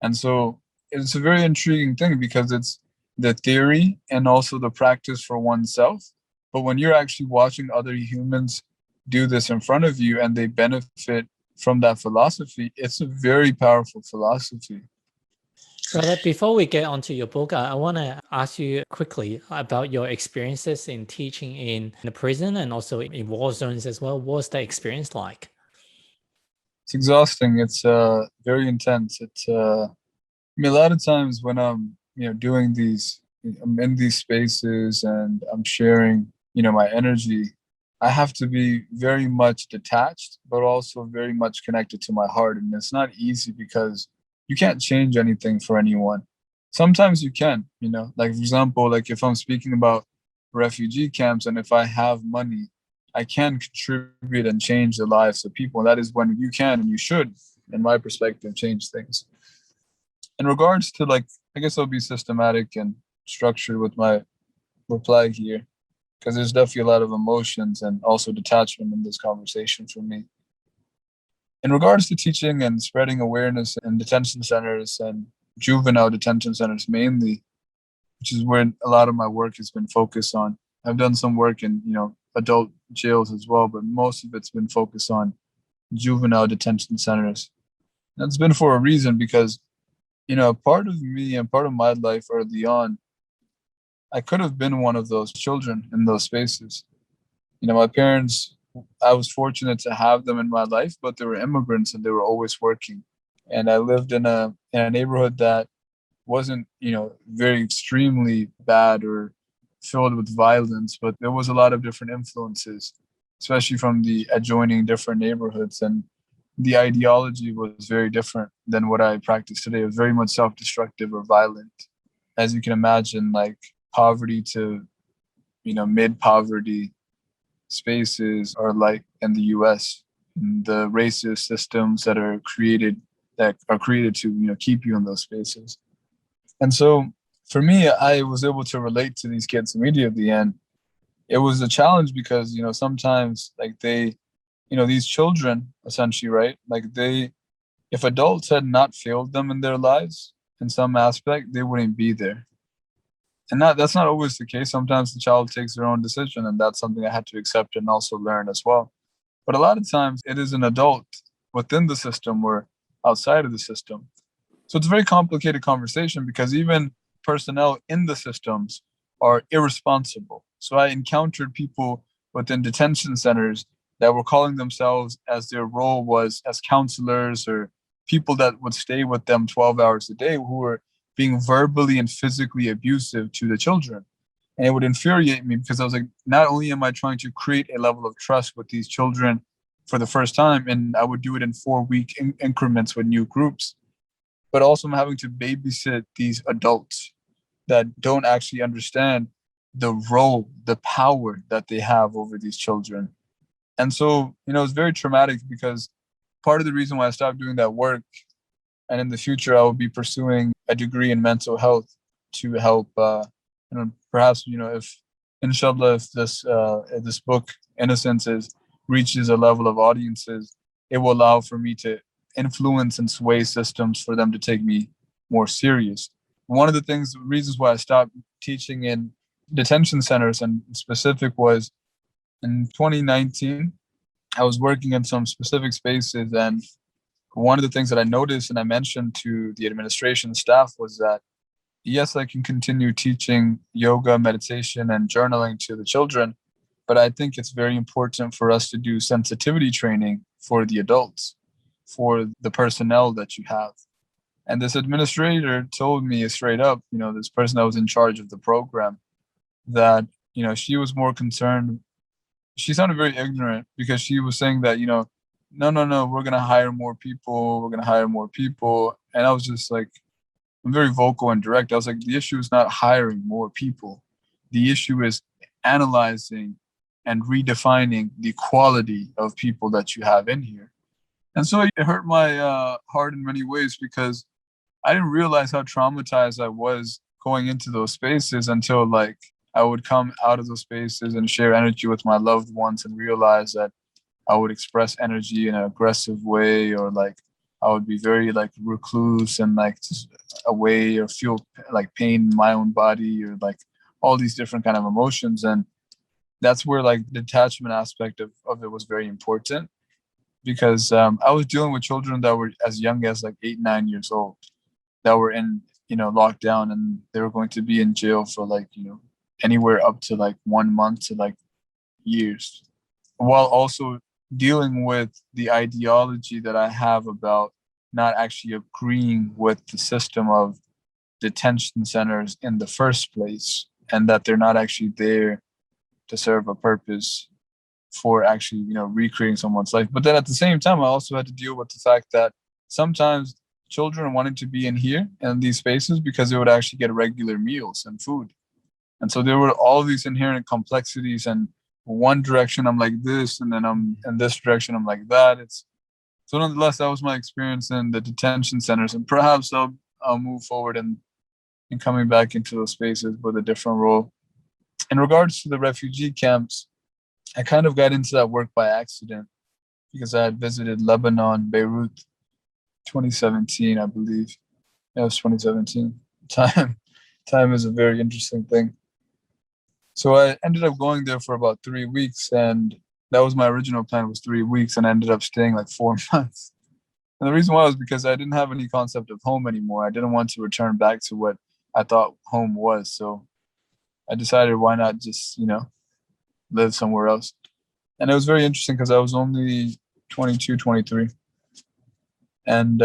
And so it's a very intriguing thing because it's the theory and also the practice for oneself. But when you're actually watching other humans do this in front of you and they benefit from that philosophy, it's a very powerful philosophy. Brother, before we get onto your book, I want to ask you quickly about your experiences in teaching in the prison and also in war zones as well. What's the experience like? It's exhausting. It's very intense. I mean, a lot of times when I'm, you know, doing these, I'm in these spaces and I'm sharing, you know, my energy, I have to be very much detached, but also very much connected to my heart. And it's not easy because you can't change anything for anyone. Sometimes you can, you know, like for example, like if I'm speaking about refugee camps and if I have money, I can contribute and change the lives of people. That is when you can and you should, in my perspective, change things. In regards to like, I guess I'll be systematic and structured with my reply here because there's definitely a lot of emotions and also detachment in this conversation for me. In regards to teaching and spreading awareness in detention centers and juvenile detention centers mainly, which is where a lot of my work has been focused on, I've done some work in, adult jails as well, but most of it's been focused on juvenile detention centers. That's been for a reason because, part of me and part of my life early on, I could have been one of those children in those spaces. My parents, I was fortunate to have them in my life, but they were immigrants and they were always working. And I lived in a neighborhood that wasn't, very extremely bad or filled with violence, but there was a lot of different influences, especially from the adjoining different neighborhoods. And the ideology was very different than what I practice today. It was very much self-destructive or violent. As you can imagine, like poverty to, mid-poverty spaces are like in the US. The racist systems that are created to, keep you in those spaces. And so for me, I was able to relate to these kids immediately. And it was a challenge because, sometimes like these children essentially, right? Like if adults had not failed them in their lives in some aspect, they wouldn't be there. And that's not always the case. Sometimes the child takes their own decision, and that's something I had to accept and also learn as well. But a lot of times it is an adult within the system or outside of the system. So it's a very complicated conversation because even personnel in the systems are irresponsible. So I encountered people within detention centers that were calling themselves, as their role was as counselors or people that would stay with them 12 hours a day, who were being verbally and physically abusive to the children. And it would infuriate me because I was like, not only am I trying to create a level of trust with these children for the first time, and I would do it in 4-week increments with new groups, but also I'm having to babysit these adults that don't actually understand the role, the power that they have over these children. And so, it's very traumatic because part of the reason why I stopped doing that work, and in the future I will be pursuing a degree in mental health to help, perhaps, if inshallah, if this book Innocence reaches a level of audiences, it will allow for me to influence and sway systems for them to take me more serious. One of the reasons why I stopped teaching in detention centers and specific was in 2019, I was working in some specific spaces. And one of the things that I noticed and I mentioned to the administration staff was that, yes, I can continue teaching yoga, meditation, and journaling to the children, but I think it's very important for us to do sensitivity training for the adults, for the personnel that you have. And this administrator told me straight up, this person that was in charge of the program, that, she was more concerned. She sounded very ignorant because she was saying that, no, we're going to hire more people. We're going to hire more people. And I was just like, I'm very vocal and direct. I was like, the issue is not hiring more people. The issue is analyzing and redefining the quality of people that you have in here. And so it hurt my heart in many ways because I didn't realize how traumatized I was going into those spaces until like I would come out of those spaces and share energy with my loved ones and realize that I would express energy in an aggressive way, or like I would be very like recluse and like just away, or feel like pain in my own body, or like all these different kind of emotions. And that's where like the detachment aspect of it was very important because I was dealing with children that were as young as like 8, 9 years old that were in, lockdown, and they were going to be in jail for like, anywhere up to like 1 month to like years, while also dealing with the ideology that I have about not actually agreeing with the system of detention centers in the first place, and that they're not actually there to serve a purpose for actually, recreating someone's life. But then at the same time, I also had to deal with the fact that sometimes children wanted to be in here in these spaces because they would actually get regular meals and food. And so there were all these inherent complexities, and one direction I'm like this, and then I'm in this direction I'm like that. So nonetheless, that was my experience in the detention centers, and perhaps I'll move forward in coming back into those spaces with a different role. In regards to the refugee camps, I kind of got into that work by accident because I had visited Lebanon, Beirut, 2017, I believe. Yeah, it was 2017. Time is a very interesting thing. So I ended up going there for about 3 weeks, and that was my original plan, was 3 weeks, and I ended up staying like 4 months. And the reason why was because I didn't have any concept of home anymore. I didn't want to return back to what I thought home was. So I decided, why not just, live somewhere else. And it was very interesting because I was only 22, 23. And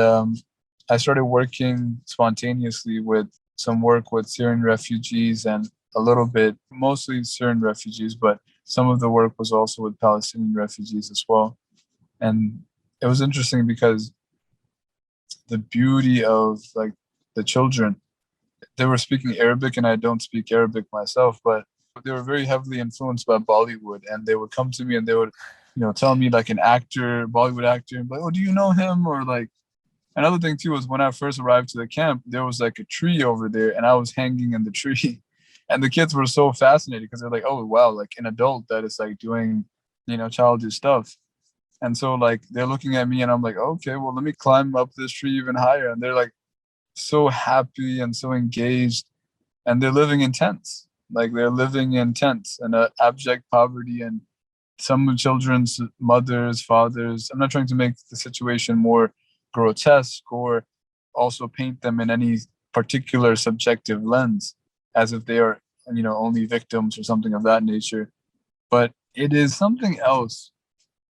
I started working spontaneously with some work with Syrian refugees and a little bit, mostly Syrian refugees, but some of the work was also with Palestinian refugees as well. And it was interesting because the beauty of like the children, they were speaking Arabic, and I don't speak Arabic myself, but they were very heavily influenced by Bollywood, and they would come to me and they would, tell me like an actor, Bollywood actor, and be like, oh, do you know him? Or like, another thing too was when I first arrived to the camp, there was like a tree over there, and I was hanging in the tree. And the kids were so fascinated because they're like, oh, wow, like an adult that is like doing, childish stuff. And so like they're looking at me and I'm like, okay, well, let me climb up this tree even higher. And they're like so happy and so engaged, and they're living in tents. Like they're living in tents and abject poverty, and some children's mothers, fathers. I'm not trying to make the situation more grotesque or also paint them in any particular subjective lens as if they are, only victims or something of that nature. But it is something else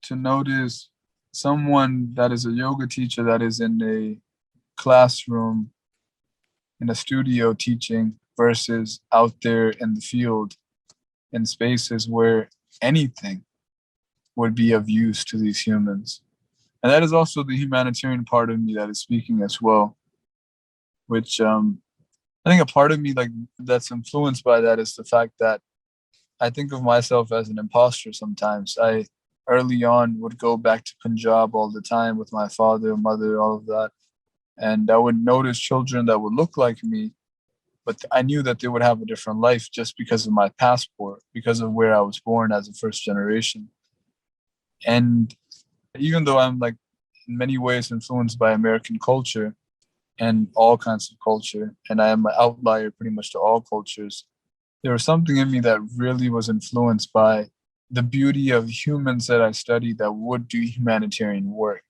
to notice someone that is a yoga teacher that is in a classroom, in a studio teaching, versus out there in the field in spaces where anything would be of use to these humans. And that is also the humanitarian part of me that is speaking as well, which I think a part of me like that's influenced by that is the fact that I think of myself as an imposter sometimes. I early on would go back to Punjab all the time with my father, mother, all of that. And I would notice children that would look like me, but I knew that they would have a different life just because of my passport, because of where I was born as a first generation. And even though I'm like in many ways influenced by American culture and all kinds of culture, and I am an outlier pretty much to all cultures, there was something in me that really was influenced by the beauty of humans that I studied that would do humanitarian work.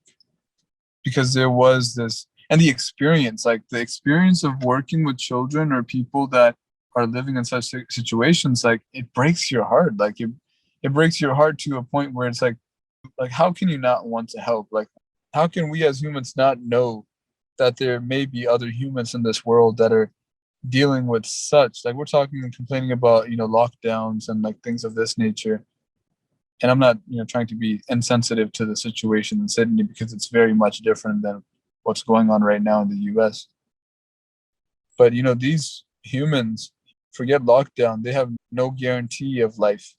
Because there was this, and the experience of working with children or people that are living in such situations, like it breaks your heart. Like it breaks your heart to a point where it's like how can you not want to help? Like how can we as humans not know that there may be other humans in this world that are dealing with such, like we're talking and complaining about, lockdowns and like things of this nature. And I'm not, trying to be insensitive to the situation in Sydney because it's very much different than what's going on right now in the US. But, these humans, forget lockdown, they have no guarantee of life,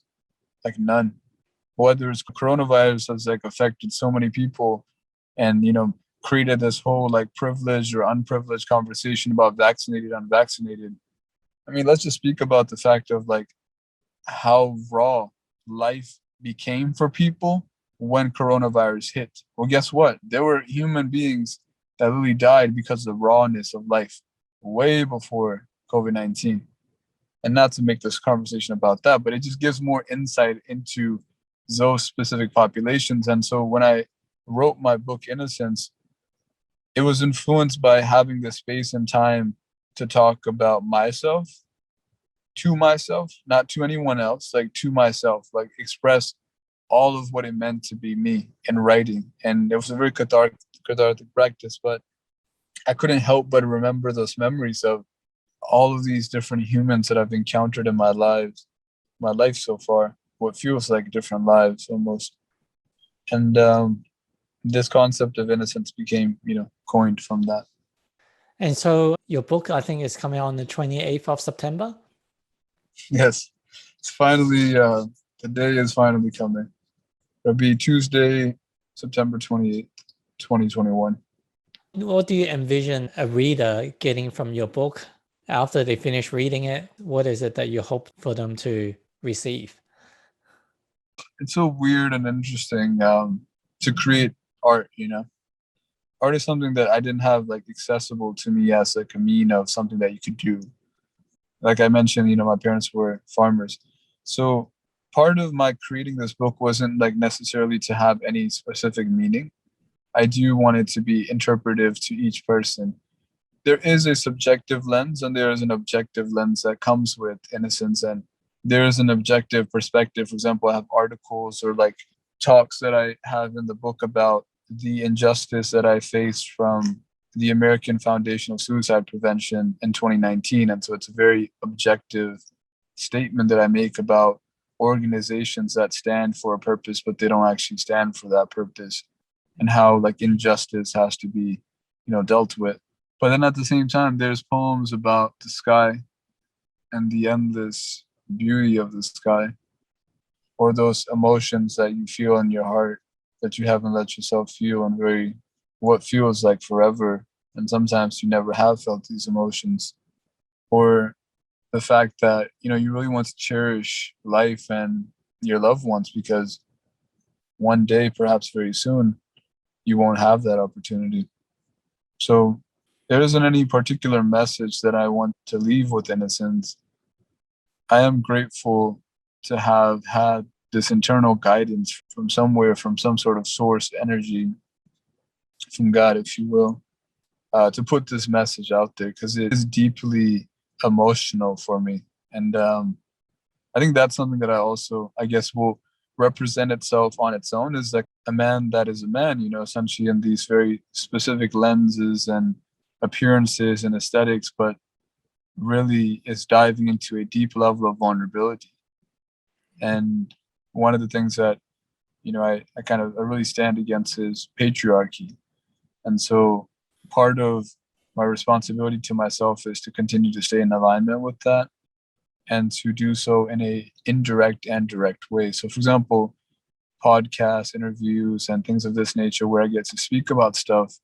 like none. Whether it's coronavirus has like affected so many people and, created this whole like privileged or unprivileged conversation about vaccinated, unvaccinated. I mean, let's just speak about the fact of like how raw life became for people when coronavirus hit. Well, guess what? There were human beings that really died because of the rawness of life way before COVID-19. And not to make this conversation about that, but it just gives more insight into those specific populations. And so when I wrote my book, Innocence, it was influenced by having the space and time to talk about myself, to myself, not to anyone else, like to myself, like express all of what it meant to be me in writing. And it was a very cathartic practice, but I couldn't help but remember those memories of all of these different humans that I've encountered in my life so far, what feels like different lives almost. And this concept of innocence became, coined from that. And so your book, I think, is coming out on the 28th of September. Yes, it's finally, the day is finally coming. It'll be Tuesday, September 28th, 2021. What do you envision a reader getting from your book after they finish reading it? What is it that you hope for them to receive? It's so weird and interesting to create art, Art is something that I didn't have like accessible to me as like a mean of something that you could do. Like I mentioned, my parents were farmers. So part of my creating this book wasn't like necessarily to have any specific meaning. I do want it to be interpretive to each person. There is a subjective lens and there is an objective lens that comes with innocence, and there is an objective perspective. For example, I have articles or like talks that I have in the book about the injustice that I faced from the American Foundation of Suicide Prevention in 2019. And so it's a very objective statement that I make about organizations that stand for a purpose, but they don't actually stand for that purpose, and how like injustice has to be, dealt with. But then at the same time, there's poems about the sky and the endless beauty of the sky, or those emotions that you feel in your heart that you haven't let yourself feel, and what feels like forever. And sometimes you never have felt these emotions. Or the fact that, you really want to cherish life and your loved ones, because one day, perhaps very soon, you won't have that opportunity. So there isn't any particular message that I want to leave with innocence. I am grateful to have had this internal guidance from somewhere, from some sort of source, energy, from God, if you will, to put this message out there, because it is deeply emotional for me. And I think that's something that I guess, will represent itself on its own, is like a man that is a man, essentially in these very specific lenses and appearances and aesthetics, but really is diving into a deep level of vulnerability. And one of the things that, I really stand against is patriarchy. And so part of my responsibility to myself is to continue to stay in alignment with that, and to do so in a indirect and direct way. So for example, podcasts, interviews, and things of this nature where I get to speak about stuff,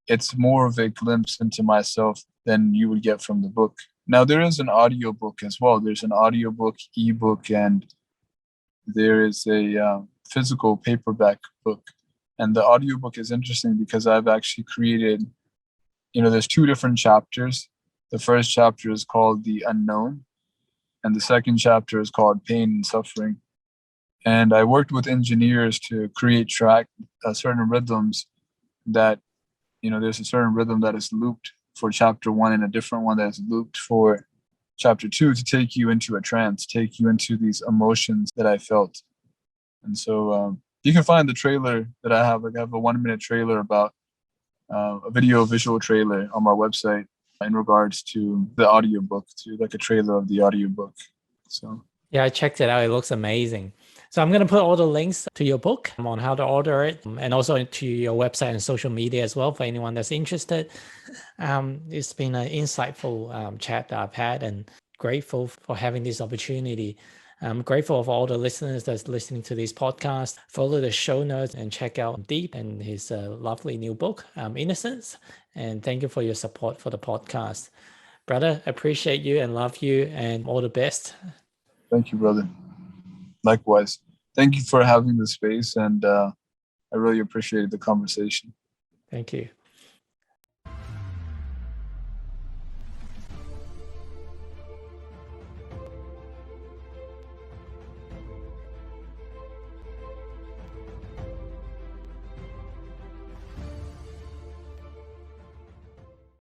it's more of a glimpse into myself than you would get from the book. Now, there is an audiobook as well. There's an audiobook, ebook, and there is a physical paperback book. And the audiobook is interesting because I've actually created, there's two different chapters. The first chapter is called The Unknown, and the second chapter is called Pain and Suffering. And I worked with engineers to create certain rhythms that, there's a certain rhythm that is looped for chapter one and a different one that is looped for chapter two, to take you into a trance, take you into these emotions that I felt. And so you can find the trailer that I have. Like I have a 1-minute trailer about a visual trailer on my website in regards to the audiobook, to like a trailer of the audiobook. So yeah, I checked it out. It looks amazing. So I'm going to put all the links to your book on how to order it, and also to your website and social media as well for anyone that's interested. It's been an insightful chat that I've had, and grateful for having this opportunity. I'm grateful for all the listeners that's listening to this podcast. Follow the show notes and check out Deep and his lovely new book, Innocence. And thank you for your support for the podcast. Brother, appreciate you and love you, and all the best. Thank you, brother. Likewise. Thank you for having the space, and I really appreciated the conversation. Thank you.